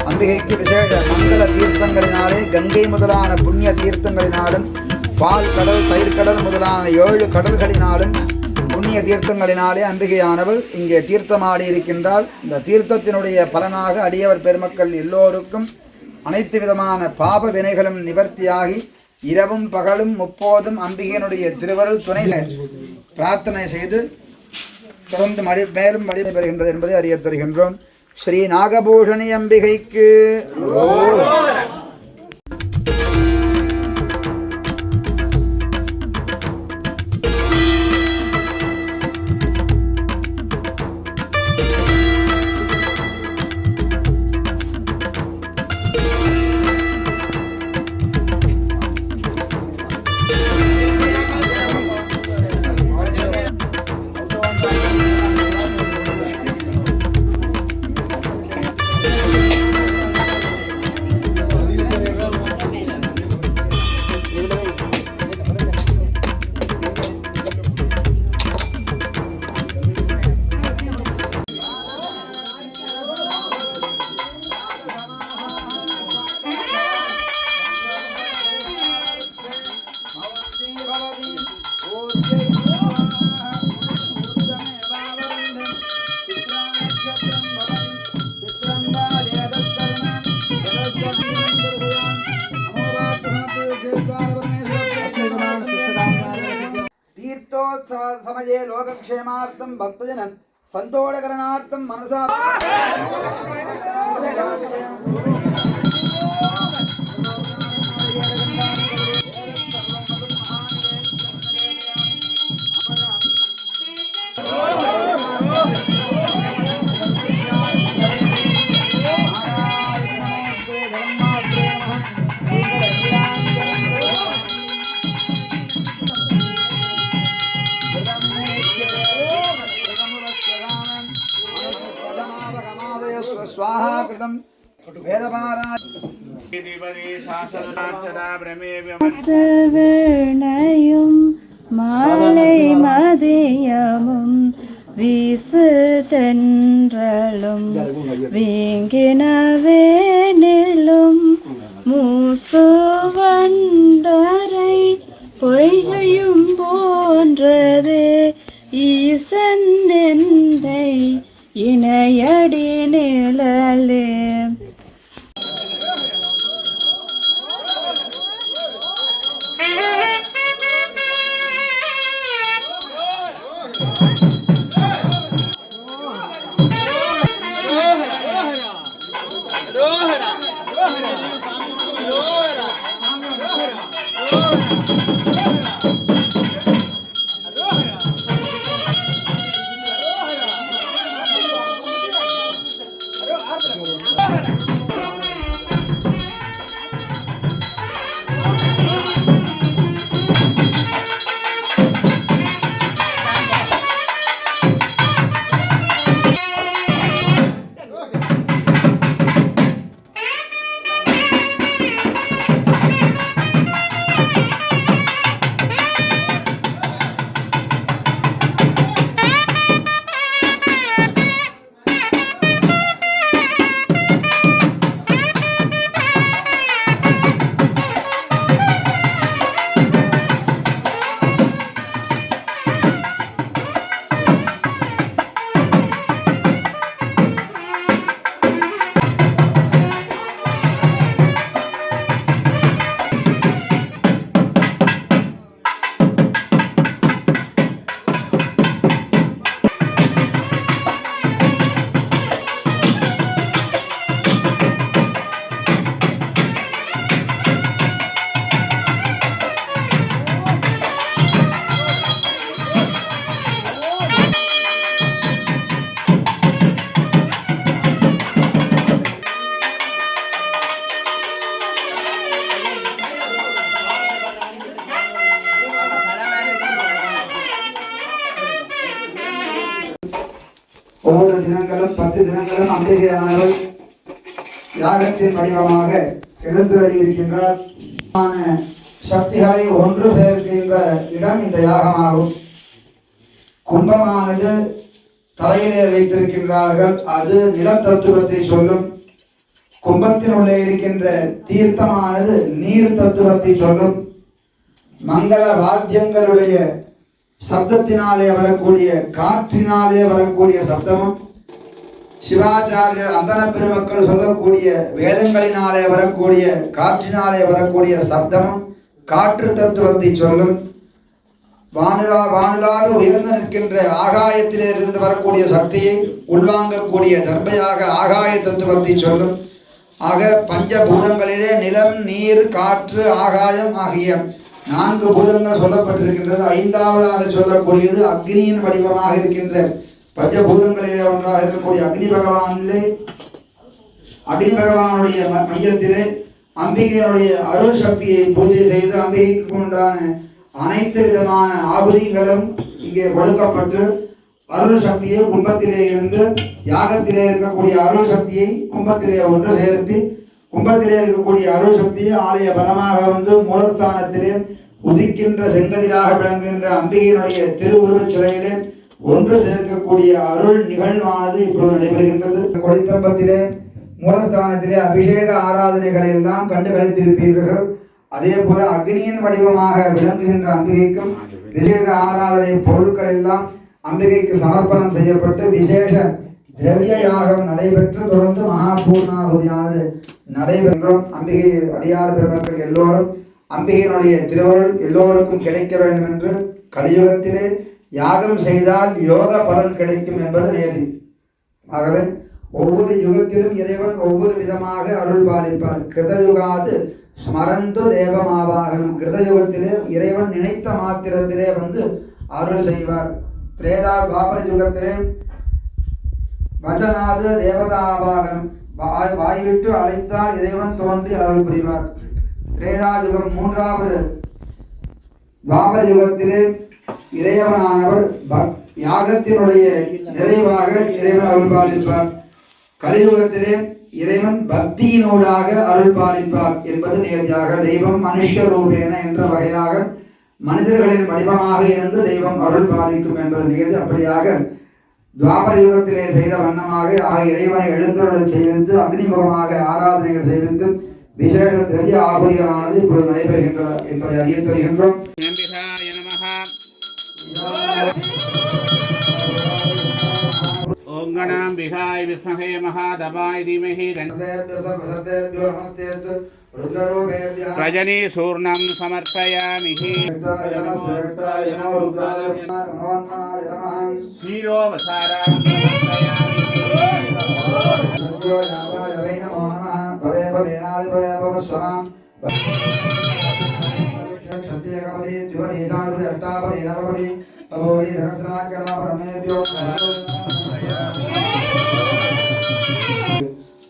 அம்பிகைக்கு விசேஷ மங்கள தீர்த்தங்களினாலே, கங்கை முதலான புண்ணிய தீர்த்தங்களினாலும், பால் கடல் தயிர் கடல் முதலான 7 கடல்களினாலும் புண்ணிய தீர்த்தங்களினாலே அம்பிகையானவள் இங்கே தீர்த்தமாடி இருக்கின்றால். இந்த தீர்த்தத்தினுடைய பலனாக அடியவர் பெருமக்கள் எல்லோருக்கும் அனைத்து விதமான பாப வினைகளும் நிவர்த்தியாகி இரவும் பகலும் முப்போதும் அம்பிகையினுடைய திருவருள் துணை பிரார்த்தனை செய்து தொடர்ந்து மேலும் வழி பெறுகின்றது என்பதை அறியத் தருகின்றோம். ஸ்ரீ நாகபூஷணி அம்பிகைக்கு तीर्थोत्सव समये लोकक्षेमार्थं भक्तजन संतोषकरणार्थं मनसा स्वाहा कृतं वेदपाराय சவர்ணயும் மாலை மதியமும் வீசு தென்றலும் வீங்கினவே நெல்லும் மூசு வண்டரை பொய்கையும் போன்றதே ஈசன் நெந்தை இணையடி நிழலே. தினங்களும் அம்பிகையானவர் யாகத்தின் வடிவமாக எழுந்தருளி இருக்கின்றார். சக்திகளை ஒன்று சேர்க்கின்ற இடம் இந்த யாகமாகும். கும்பமானது தரையிலே வைத்திருக்கின்றார்கள், அது நிலத்தத்துவத்தை சொல்லும். கும்பத்தினுள்ளே இருக்கின்ற தீர்த்தமானது நீர் தத்துவத்தை சொல்லும். மங்கள வாத்தியங்களுடைய சப்தத்தினாலே வரக்கூடிய காற்றினாலே வரக்கூடிய சப்தமும், சிவாச்சாரிய அந்தன பெருமக்கள் சொல்லக்கூடிய வேதங்களினாலே வரக்கூடிய காற்றினாலே வரக்கூடிய சப்தமும் காற்று தத்துவத்தை சொல்லும். வானிலாக உயர்ந்து நிற்கின்ற ஆகாயத்திலே இருந்து வரக்கூடிய சக்தியை உள்வாங்கக்கூடிய தர்பையாக ஆகாய தத்துவத்தை சொல்லும். ஆக பஞ்சபூதங்களிலே நிலம், நீர், காற்று, ஆகாயம் ஆகிய 4 பூதங்கள் சொல்லப்பட்டிருக்கின்றது. 5வதாக சொல்லக்கூடியது அக்னியின் வடிவமாக இருக்கின்ற பஞ்சபூதங்களிலே ஒன்றாக இருக்கக்கூடிய அக்னி பகவானுடைய மையத்திலே அம்பிகையுடைய அருள் சக்தியை பூஜை செய்து அம்பிகைக்கு உண்டான அனைத்து விதமான ஆகுதிகளும் இங்கே கொடுக்கப்பட்டு அருள் சக்தியை கும்பத்திலே இருந்து யாகத்திலே இருக்கக்கூடிய அருள் சக்தியை கும்பத்திலே ஒன்று சேர்த்து கும்பத்திலே இருக்கக்கூடிய அருள் சக்தியை ஆலய பலமாக வந்து மூலஸ்தானத்திலே உதிக்கின்ற செங்கதிராக விளங்குகின்ற அம்பிகையினுடைய திருவுருவச் சிலையிலே ஒன்று சேர்க்கக்கூடிய அருள் நிகழ்வானது இப்பொழுது நடைபெறுகின்றது. கொடித்தம்பத்திலே மூலஸ்தானத்திலே அபிஷேக ஆராதனைகளை எல்லாம் கண்டு கழித்திருப்பீர்கள். அதே போல அக்னியின் வடிவமாக விளங்குகின்ற அம்பிகைக்கும் விசேஷ ஆராதனை பொருட்கள் எல்லாம் அம்பிகைக்கு சமர்ப்பணம் செய்யப்பட்டு விசேஷ திரவிய யாகம் நடைபெற்று தொடர்ந்து மகாபூர்ணாகுதியானது நடைபெறும். அம்பிகை அடியார் பெருமக்கள் எல்லோரும் அம்பிகையினுடைய திருவருள் எல்லோருக்கும் கிடைக்க வேண்டும் என்று கலியுகத்திலே யாகம் செய்தால் யோக பலன் கிடைக்கும் என்பது நேதி. ஆகவே ஒவ்வொரு யுகத்திலும் இறைவன் ஒவ்வொரு விதமாக அருள் பாலிப்பார். கிருதயுகாது ஸ்மரந்து தேவமாவாகனம். கிருதயுகத்திலே இறைவன் நினைத்த மாத்திரத்திலே வந்து அருள் செய்வார். திரேதா துவாபர யுகத்திலே வச்சனாது தேவதாவாகனம். வாய்விட்டு அழைத்தால் இறைவன் தோன்றி அருள் புரிவார். திரேதா யுகம் 3வது துவாபர யுகத்திலே இறைவனானவர் யாகத்தினுடைய நிறைவாக இறைவன் அருள் பாலிப்பார். கலியுகத்திலே இறைவன் பக்தியினூடாக அருள் பாலிப்பார் என்பது நேர்த்தியாக. தெய்வம் மனுஷ ரூபேன என்ற வகையாக மனிதர்களின் வடிவமாக இருந்து தெய்வம் அருள் பாலிக்கும் என்பது நேர்த்தி. அப்படியாக துவாபர யுகத்திலே செய்த வண்ணமாக இறைவனை எழுந்தருள் செய்வித்து அக்னிமுகமாக ஆராதனைகள் செய்வித்து விசேஷ திரவிய ஆகுதிகளானது இப்பொழுது நடைபெறுகின்றன என்பதை அறிய தருகின்றோம். ஓம் கணாம் விகாய் விஸ்மஹே மகாதபாய் தீமஹி ரஜனி சூர்ணம் சமர்ப்பயாமி.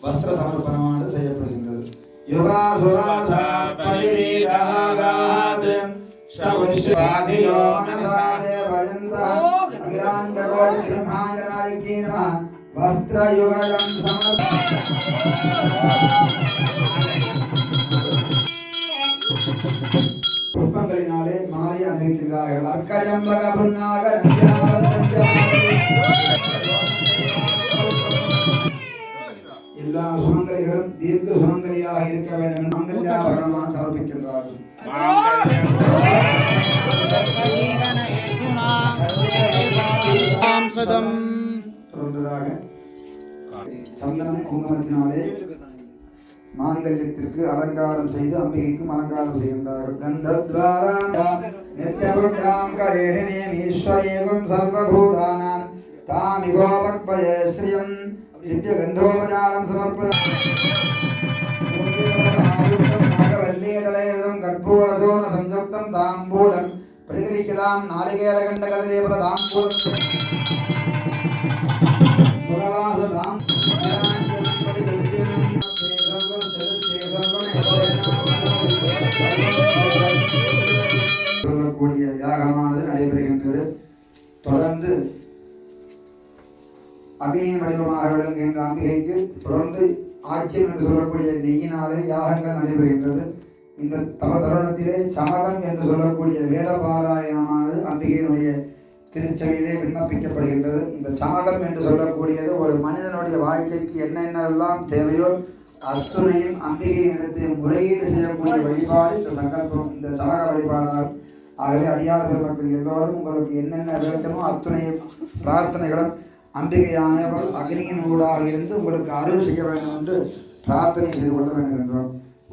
வஸ்திர சமர்ப்பணமானது செய்யப்படுகின்றது. புஷ்பங்களினாலே மாலை அணிவிக்கின்றார்கள். அர்க்கஜம்பக புன்னாக எல்லா சுமங்கலிகளும் தீர்க்க சுமங்கலியாக இருக்க வேண்டும் என்று மங்கல்யாபரணமான சமர்ப்பிக்கின்றார்கள். தொடர்ந்ததாக சந்தனம் குங்குமத்தினாலே மாங்கல்யத்திற்கு அலங்காரம் செய்து அம்பிகைக்கும் அலங்காரம் செய்கின்றார்கள். கந்தத்வாரா நித்யபுட்டாம் கரேணினீம் ஈஸ்வரேகும் சர்வபூதானாம் தாமிகோபக்பயே ஸ்ரீயம் திவ்ய கந்தோபச்சாரம் சமர்ப்பணம் கற்பூரதோன சம்யுக்தம் தாம்பூலம் பிரதிகிரிக்கலாம் நாளிகேரகண்ட கததேவர தாம்பூலம் சொல்லக்கூடிய யாகமானது நடைபெறுகின்றது. தொடர்ந்து அக்னியின் வடிவமாக விளங்குகின்ற அம்பிகைக்கு தொடர்ந்து ஆட்சியம் என்று சொல்லக்கூடிய இந்த ஈயினாலே யாகங்கள் நடைபெறுகின்றது. இந்த தருணத்திலே சமகம் என்று சொல்லக்கூடிய வேத பாராயணமானது அம்பிகையினுடைய திருச்சபையிலே விண்ணப்பிக்கப்படுகின்றது. இந்த சமகம் என்று சொல்லக்கூடியது ஒரு மனிதனுடைய வாழ்க்கைக்கு என்னென்னலாம் தேவையோ அத்துணையும் அம்பிகையினிடத்தை முறையீடு செய்யக்கூடிய வழிபாடு இந்த சங்கல்பம், இந்த சமக வழிபாடாகும். ஆகவே அடியார்கள் மக்கள் எல்லோரும் உங்களுக்கு என்னென்ன வேண்டுமோ அத்துணையும் பிரார்த்தனைகளும் அம்பிகையானவள் அக்னியின் ஊடாக இருந்து உங்களுக்கு அருள் செய்ய வேண்டும் என்று பிரார்த்தனை செய்து கொள்ள வேண்டும் என்றோம்.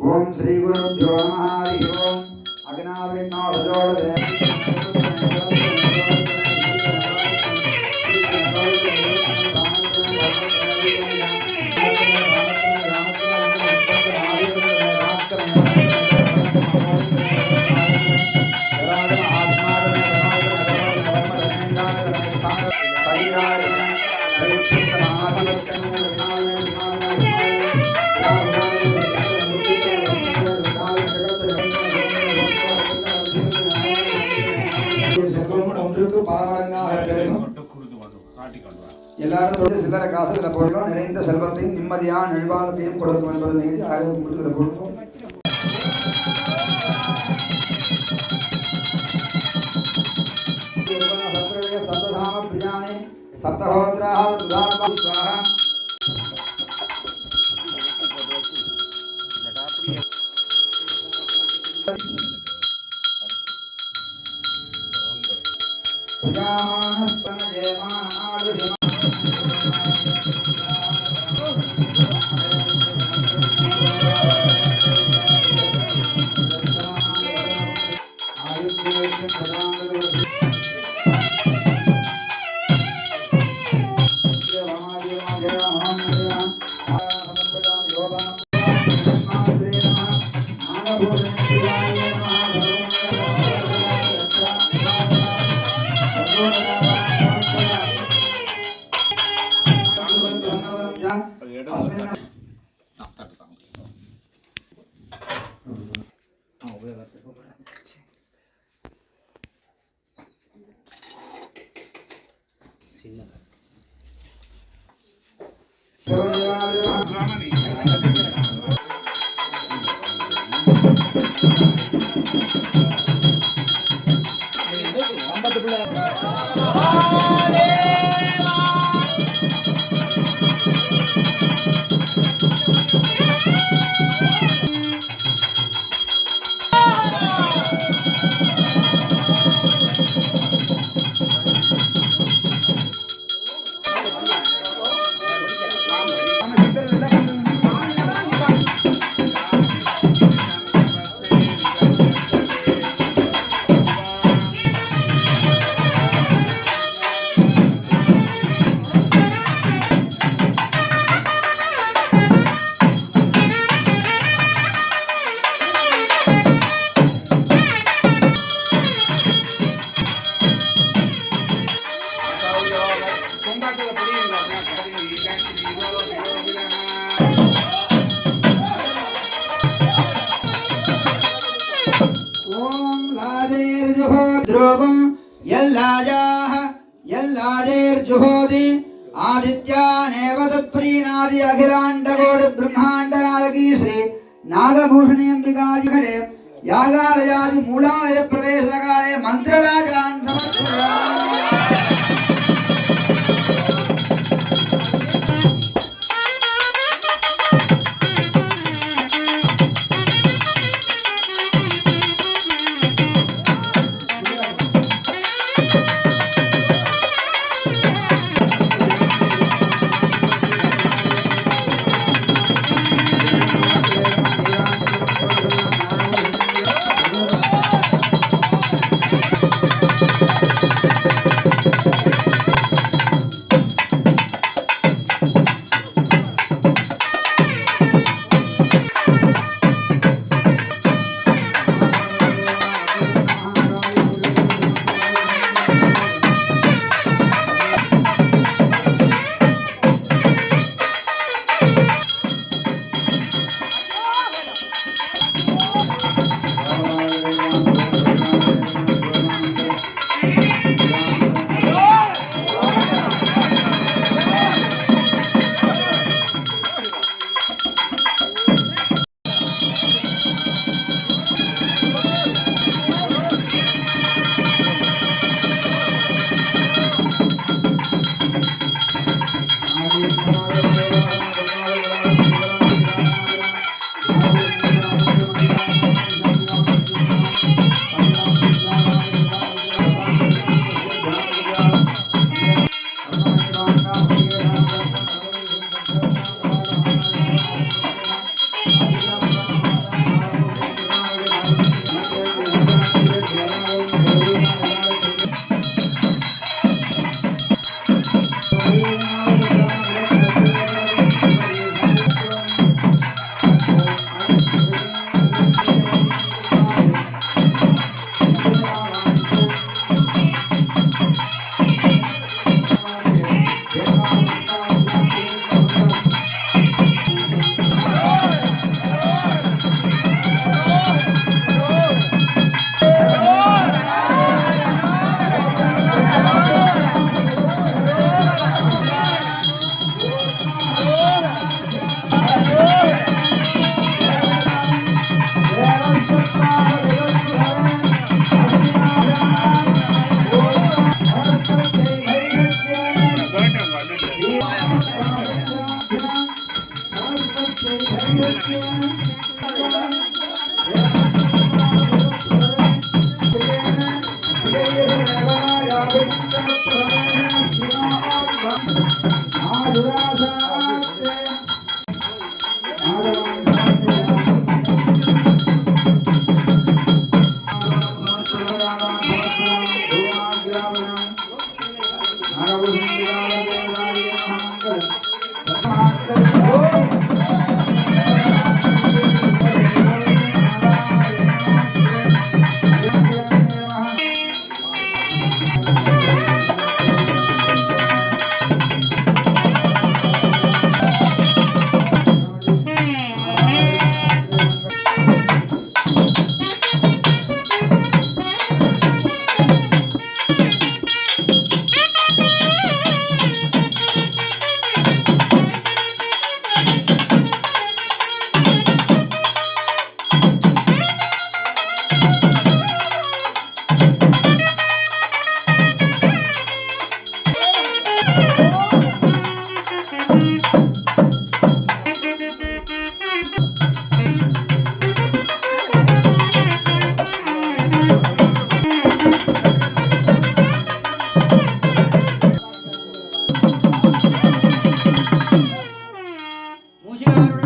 ஓம் ஸ்ரீ குருப்யோ நமः. ஹரி ஓம். அக்னாவிண்ணோ ரஜோடதே எல்லாரும் சில்லறை காசு இதில் போடுறோம். நிறைந்த செல்வத்தையும் நிம்மதியான நிர்வாகத்தையும் கொடுக்கும் என்பதை நீதி ஆயுதம் கொடுத்து கொடுக்கும். சப்ததாம பிரியாணி சப்தஹோத்ராஹ ஸ்வாஹா. ध्रुवं यल्लाजाः यल्लाजैर्जुहोति आदित्यानेव तत्प्रीणादि अखिलाण्डकोटि ब्रह्माण्डनायकी श्री नागभूषणी अंबिकाजिघटे यागालयादि मूलालय प्रवेशनकाले मन्त्रराजान् समर्पयामि।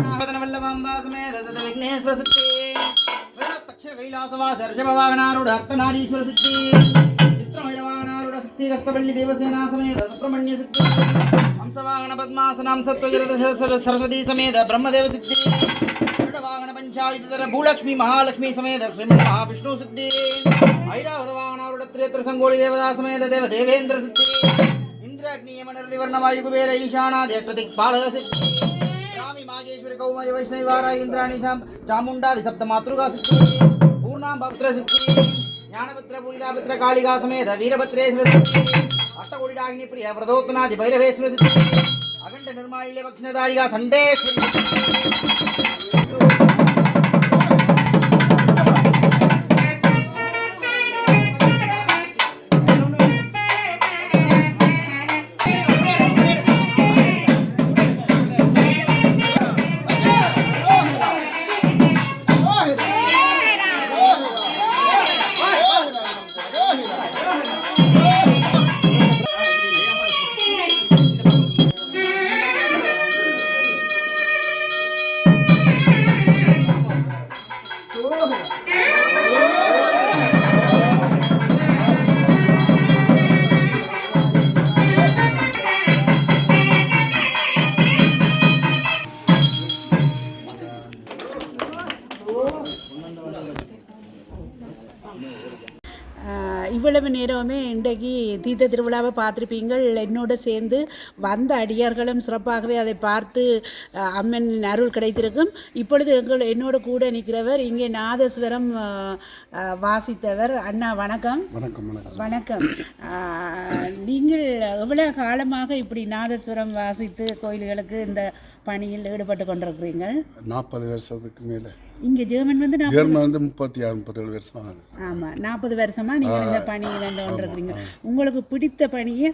वल्लभाम्बा समेत विघ्नेश्वर सिद्धि दक्षिण कैलासवास ऋषभवाहनारूढ़ अर्थनारीश्वर सिद्धि चित्रभैरवाहनारूढ़ सिद्धि कस्तपल्ली देवसेना समेत सुब्रह्मण्य सिद्धि हंसवाहन पद्मासनां सत्वजरद सरस्वती समेत ब्रह्मदेव सिद्धि गरुडवाहन पंचायुधर भूलक्ष्मी महालक्ष्मी समेत श्रीमन् महाविष्णु सिद्धि ऐरावतवाहनारूढ़ त्रिनेत्र संगोळि देवता समेत देव देवेंद्र सिद्धि इंद्राग्नि यमनरदि वर्णवायु कुबेर ईशानादि अष्टदिक्पालक सिद्धि रामी मागेश्वरी कौमारी वैष्णवारा इंद्राणी चामुंडादि सप्त मातृका सिद्धि पूर्णांबपुत्र सिद्धि ज्ञानपुत्र पूरितापुत्र कालिका समेत वीरभद्रेश्वर सिद्धि अष्टकोटिडाग्नि प्रिय प्रदोत्तनादि भैरवेश्वर सिद्धि अखंड निर्माल्य भक्षणधारिका संडेश्वरी இவ்வளவு நேரமே இன்றைக்கு தீர்த்த திருவிழாவை பார்த்துருப்பீங்கள். என்னோடு சேர்ந்து வந்த அடியார்களும் சிறப்பாகவே அதை பார்த்து அம்மன் அருள் கிடைத்திருக்கும். இப்பொழுது என்னோட கூட நிற்கிறவர் இங்கே நாதஸ்வரம் வாசித்தவர். அண்ணா வணக்கம். வணக்கம் வணக்கம் வணக்கம். நீங்கள் எவ்வளோ காலமாக இப்படி நாதஸ்வரம் வாசித்து கோயில்களுக்கு இந்த பணியில் ஈடுபட்டு கொண்டிருக்கிறீங்க? 40 வருஷத்துக்கு மேலே. இங்கே ஜெர்மன் வந்து 36-37 வருஷம் ஆகுது. ஆமாம், 40 வருஷமாக நீங்கள் இந்த பணி வந்து கொண்டிருக்கிறீங்க. உங்களுக்கு பிடித்த பணியை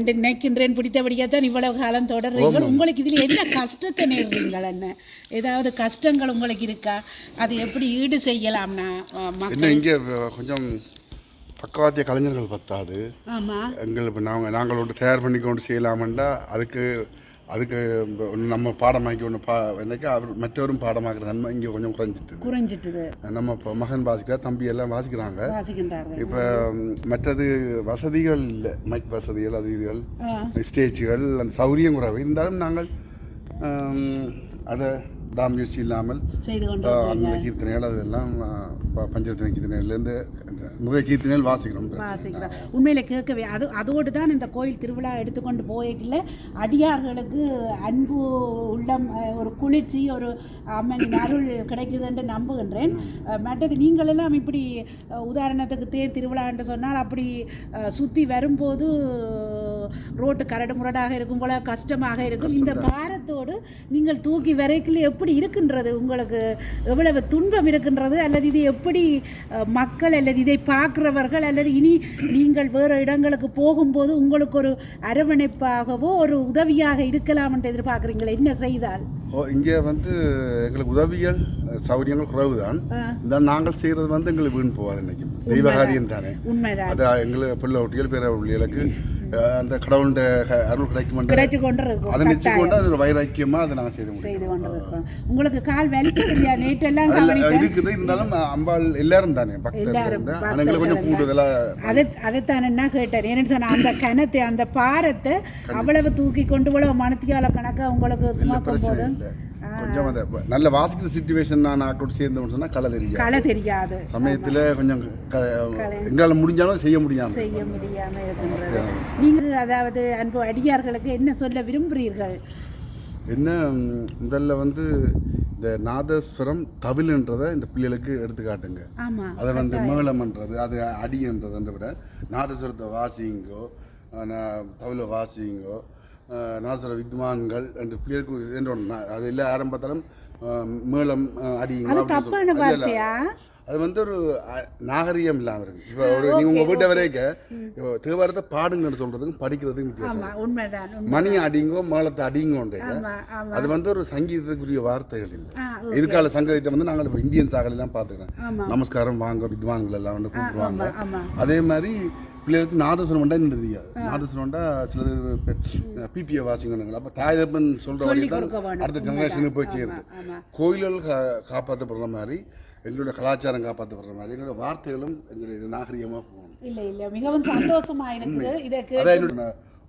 நினைக்கின்றேன், பிடித்தபடியாக தான் இவ்வளவு காலம் தொடர்றீங்க. உங்களுக்கு இதில் என்ன கஷ்டத்தை நேர்றீங்கள்? என்ன ஏதாவது கஷ்டங்கள் உங்களுக்கு இருக்கா? அது எப்படி ஈடு செய்யலாம்னா? என்ன இங்கே கொஞ்சம் பக்கவாத்திய கலைஞர்கள் பத்தாது. ஆமாம், எங்களுக்கு நாங்கள் ஒன்று தயார் பண்ணி கொண்டு செய்யலாமண்டா அதுக்கு நம்ம பாடமாக்கி ஒன்று என்னைக்கு அவர் மற்றவரும் பாடமாக்குற தன்மை இங்கே கொஞ்சம் குறைஞ்சிட்டுது. நம்ம இப்போ மகன் வாசிக்கிறார், தம்பி எல்லாம் வாசிக்கிறாங்க. இப்போ மற்றது வசதிகள் இல்லை, மைக் வசதிகள், அது இதுகள், ஸ்டேஜுகள், அந்த சௌரியம் குறைவு இருந்தாலும் நாங்கள் அதை டாமியூசி இல்லாமல் அந்த கீர்த்தனைகள் அதெல்லாம் பஞ்சரத்தின கீர்த்தனைகள்லேருந்து நிறைய கீர்த்தனைகள் வாசிக்கிறோம். உண்மையில் கேட்கவே அதோடு தான் இந்த கோயில் திருவிழா எடுத்துக்கொண்டு போய்க்கல அடியார்களுக்கு அன்பு உள்ளம், ஒரு குளிர்ச்சி, ஒரு அம்மனின் அருள் கிடைக்குது என்று நம்புகின்றேன். மற்றது நீங்களெல்லாம் இப்படி உதாரணத்துக்கு தேர் திருவிழா என்று சொன்னால் அப்படி சுற்றி வரும்போது ரோட்டு கரடு முரடாக இருக்கும் போல கஷ்டமாக இருக்கும். இந்த பாரத்தோடு நீங்கள் தூக்கி வரைக்குள்ள எப்படி இருக்கின்றது? உங்களுக்கு எவ்வளவு துன்பம் இருக்கின்றது? அல்லது இது எப்படி மக்கள் அல்லது இதை பார்க்கிறவர்கள் அல்லது இனி நீங்கள் வேறு இடங்களுக்கு போகும்போது உங்களுக்கு ஒரு அரவணைப்பாகவோ ஒரு உதவியாக இருக்கலாம் என்று எதிர்பார்க்குறீங்களா? என்ன செய்தால்? இங்கே வந்து எங்களுக்கு உதவிகள் சௌகரியங்கள் குறைவு தான். நாங்கள் செய்கிறது எங்களுக்கு வீண் போகாது. இன்னைக்கு தெய்வகாரியம் தானே. உண்மைதான். அது எங்களுக்கு பிள்ளை ஒட்டிகள் பிற பிள்ளைகளுக்கு அந்த கடவுளுடைய அருள் கிடைச்சு கொண்டு இருக்கும். அதை நிச்சயம் கொண்டு அது வைராக்கியமாக அதை நாங்கள் செய்து கொண்டு இருக்கோம். உங்களுக்கு கால் வலிக்குது இல்லையா? நேற்றெல்லாம் இருக்குது. இருந்தாலும் அம்பாள் எல்லாரும் தானே பக்தர்கள், எங்களுக்கு கொஞ்சம் கூடுதலாக அதைத்தான் என்ன கேட்டார். ஏன்னு சொன்னால் அந்த கணத்தை அந்த பாரத்தை அவ்வளவு தூக்கி கொண்டு இவ்வளவு மனத்தியால கணக்காக உங்களுக்கு சுமக்கும் போது கொஞ்சம் அந்த நல்ல வாசிக்கிற சிச்சுவேஷன் நான் ஆட்டோடு சேர்ந்தோம்னு சொன்னால் களை தெரியாது சமயத்தில் கொஞ்சம் எங்களால் முடிஞ்சாலும் செய்ய முடியாமல் இருக்கின்றது. நீங்கள் அதாவது அன்பு அடியார்களுக்கு என்ன சொல்ல விரும்புகிறீர்கள்? என்ன முதல்ல இந்த நாதஸ்வரம் தவில்ன்றதை இந்த பிள்ளைகளுக்கு எடுத்துக்காட்டுங்க. அதை மேளம்ன்றது, அது அடின்றதை விட நாதஸ்வரத்தை வாசிங்கோ, தவில வாசிங்கோ, நாதஸ்வர வித்வான்கள் என்று பிள்ளைகளுக்கு என்ற அது இல்லை ஆரம்பத்தாலும் மேளம் அடியுங்க. அது ஒரு நாகரிகம் இல்லாமல் இருக்கு. இப்போ நீங்கள் உங்கள் வீட்டை வரைக்கும் தேவாரத்தை பாடுங்கன்னு சொல்கிறதுக்கும் படிக்கிறதுக்கும் வித்தியாசம். மணி அடிங்கோ மேளத்தை அடிங்கோன்ற அது ஒரு சங்கீதத்துக்குரிய வார்த்தைகள் இல்லை. எதிர்கால சங்கீதத்தை நாங்கள் இப்போ இந்தியன் சாகலாம் பார்த்துக்கிறோம். நமஸ்காரம் வாங்க வித்வான்கள் எல்லாம் கூப்பிடுவாங்க. அதே மாதிரி பிள்ளைகளுக்கு நாதஸ்வரம் உண்டா என்ன தெரியாது. நாதஸ்வரம் உண்டா சிலது பிபிஏ வாசிக்கணுங்க. அப்போ தாயப்பன் சொல்கிற வழி தான் அடுத்த ஜெனரேஷனுக்கு போய் சேருது. கோயில்கள் காப்பாற்றப்படுற மாதிரி, எங்களுடைய கலாச்சாரம் காப்பாற்றப்படுற மாதிரி, எங்களுடைய வார்த்தைகளும் எங்களுடைய நாகரிகமாக போகணும். இல்லை மிகவும் சந்தோஷமா இருக்குது இதை அதான்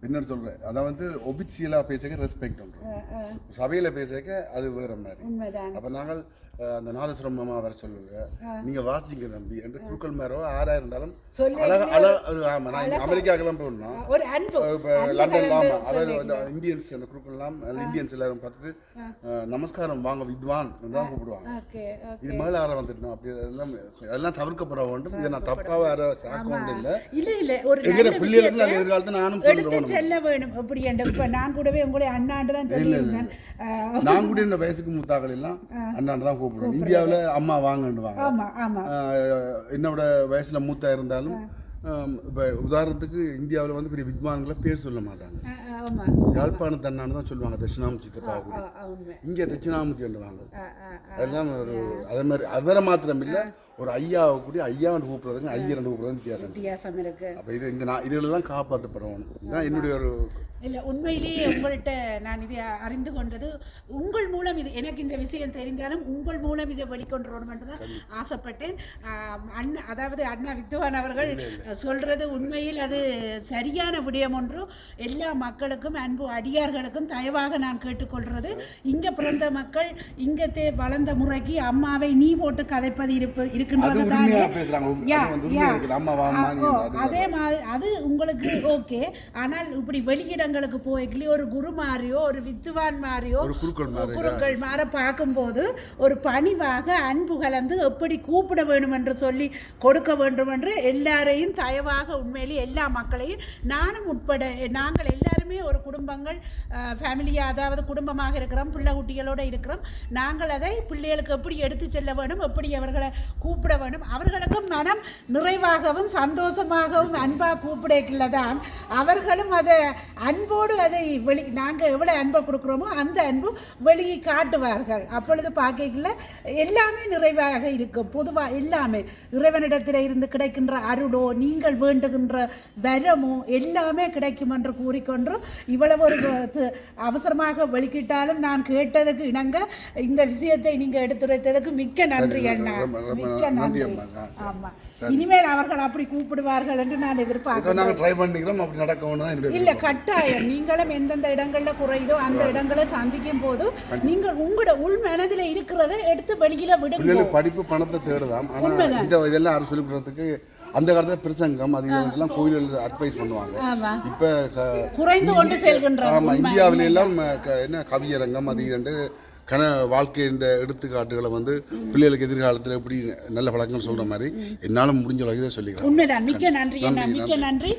என்னோட சொல்கிறேன். அதை வந்து ஒபிசியலாக பேசக்க ரெஸ்பெக்ட் பண்ணுறோம், சபையில் பேசக்க அது வேறு மாதிரி. அப்போ நாங்கள் அந்த நாதஸ்வரம் மாமா வர சொல்லுங்க, நீங்கள் வாசிங்க நம்பி என்று குருக்கள் மேரோ 6000 இருந்தாலும் ஆமாம். நான் அமெரிக்காக்கெல்லாம் போகணும், லண்டன்ல ஆமாம், இந்தியன்ஸ் அந்த குருக்கள்லாம் இந்தியன்ஸ் எல்லாரும் பார்த்துட்டு நமஸ்காரம் வாங்க வித்வான் தான் கூப்பிடுவாங்க. இது மேலே யாரை வந்துட்டோம் அப்படி அதெல்லாம் தவிர்க்கப்பட வேண்டும். இதை நான் தப்பாக வேற சாக்கம் இல்லை. எங்கிற பிள்ளைகளுக்கு நான் எதிர்காலத்தை நானும் செல்ல வேணும். அப்படி இப்ப நான் கூடவே உங்களுடைய அண்ணாண்டு தான் சொல்லியிருந்தேன். நான் கூட இந்த வயசுக்கு மூத்தாக்கள் எல்லாம் அண்ணாண்டு தான் கூப்பிடுவோம். இந்தியாவில் அம்மா வாங்கன்னுவாங்க. என்னோட வயசுல மூத்தா இருந்தாலும் இப்போ உதாரணத்துக்கு இந்தியாவில் வந்து பெரிய வித்வான்களை பேர் சொல்ல மாட்டாங்க. யாழ்ப்பாணத்து அண்ணான்னு தான் சொல்லுவாங்க, தட்சிணாமூர்த்தி தப்பா. இங்கே தட்சிணாமூர்த்தி சொல்லுவாங்க. அதெல்லாம் ஒரு அதே மாதிரி அதர மாத்திரம் இல்லை, ஒரு ஐயாவை கூடிய ஐயான்னு கூப்பிடுறதுங்க ஐயரண்டு கூப்பிடுறது வித்தியாசம் இருக்கு. அப்போ இது இந்த இதெல்லாம் காப்பாற்றப்படணும். இதுதான் என்னுடைய ஒரு இல்லை. உண்மையிலேயே உங்கள்கிட்ட நான் இதை அறிந்து கொண்டது உங்கள் மூலம். இது எனக்கு இந்த விஷயம் தெரிந்தாலும் உங்கள் மூலம் இதை வெளிக்கொண்டு வரணும் தான் ஆசைப்பட்டேன். அதாவது அண்ணா வித்வான் அவர்கள் சொல்றது உண்மையில் அது சரியான விடயம் ஒன்றும். எல்லா மக்களுக்கும் அன்பு அடியார்களுக்கும் தயவாக நான் கேட்டுக்கொள்வது, இங்கே பிறந்த மக்கள் இங்கத்தே வளர்ந்த முறைக்கு அம்மாவை நீ போட்டு கதைப்பது இருக்கின்றது தானே. அதே மாதிரி அது உங்களுக்கு ஓகே. ஆனால் இப்படி வெளியிடங்களுக்கு போய்களே ஒரு குரு மாதிரியோ ஒரு வித்வான் மாதிரியோ குருக்கள் மாதிரி பார்க்கும்போது ஒரு பணிவாக அன்பு கலந்து எப்படி கூப்பிட வேண்டும் என்று சொல்லி கொடுக்க வேண்டும் என்று எல்லாரையும் தயவாக உண்மையிலே எல்லா மக்களையும் நானும் உட்பட நாங்கள் எல்லாருமே ஒரு குடும்பங்கள் ஃபேமிலியாக அதாவது குடும்பமாக இருக்கிறோம், பிள்ளை குட்டிகளோடு இருக்கிறோம். நாங்கள் அதை பிள்ளைகளுக்கு எப்படி எடுத்து செல்ல வேண்டும், எப்படி அவர்களை கூப்பிட வேண்டும், அவர்களுக்கும் மனம் நிறைவாகவும் சந்தோஷமாகவும் அன்பாக கூப்பிடல தான் அவர்களும் அதை அன்போடு அதை நாங்கள் எவ்வளோ அன்பை கொடுக்குறோமோ அந்த அன்பு வெளியே காட்டுவார்கள். அப்பொழுது பார்க்கல எல்லாமே நிறைவாக இருக்கும். பொதுவாக எல்லாமே இறைவனிடத்தில் இருந்து கிடைக்கின்ற அருளோ நீங்கள் வேண்டுகின்ற வரமோ எல்லாமே கிடைக்கும் என்று கூறிக்கொண்டு இவ்வளவு ஒரு அவசரமாக வெளிக்கிட்டாலும் நான் கேட்டதுக்கு இணங்க இந்த விஷயத்தை நீங்கள் எடுத்துரைத்ததுக்கு மிக்க நன்றி அண்ணா, மிக்க நன்றி. ஆமாம், இனிமேல் அவர்கள் அப்படி கூப்பிடுவார்கள் என்று நான் எதிர்பார்க்கிறேன். இல்லை கட்டாயம் நீங்களும் எந்தெந்த இடங்களில் குறையுதோ அந்த இடங்களை சந்திக்கும் போது நீங்கள் உங்களோட உள் மனதில் இருக்கிறத எடுத்து வெளியில விடுங்க. படிப்பு பணத்தை தேடலாம், ஆனால் இதெல்லாம் யாரும் சொல்லிக் கொடுறதுக்கு அந்த காலத்தில் பிரசங்கம் அது இதெல்லாம் கோயில்கள் அட்வைஸ் பண்ணுவாங்க. இப்போ குறைந்து கொண்டு செல்கின்ற இந்தியாவில எல்லாம் என்ன கவியரங்கம் அது இது வாழ்க்கையின் எடுத்துக்காட்டுகளை வந்து பிள்ளைகளுக்கு எதிர்காலத்தில் எப்படி நல்ல பழக்கம் சொல்ற மாதிரி என்னால் முடிஞ்ச அளவுக்கு சொல்லிக்கிறேன். உண்மைதான். மிக்க நன்றி, மிக்க நன்றி.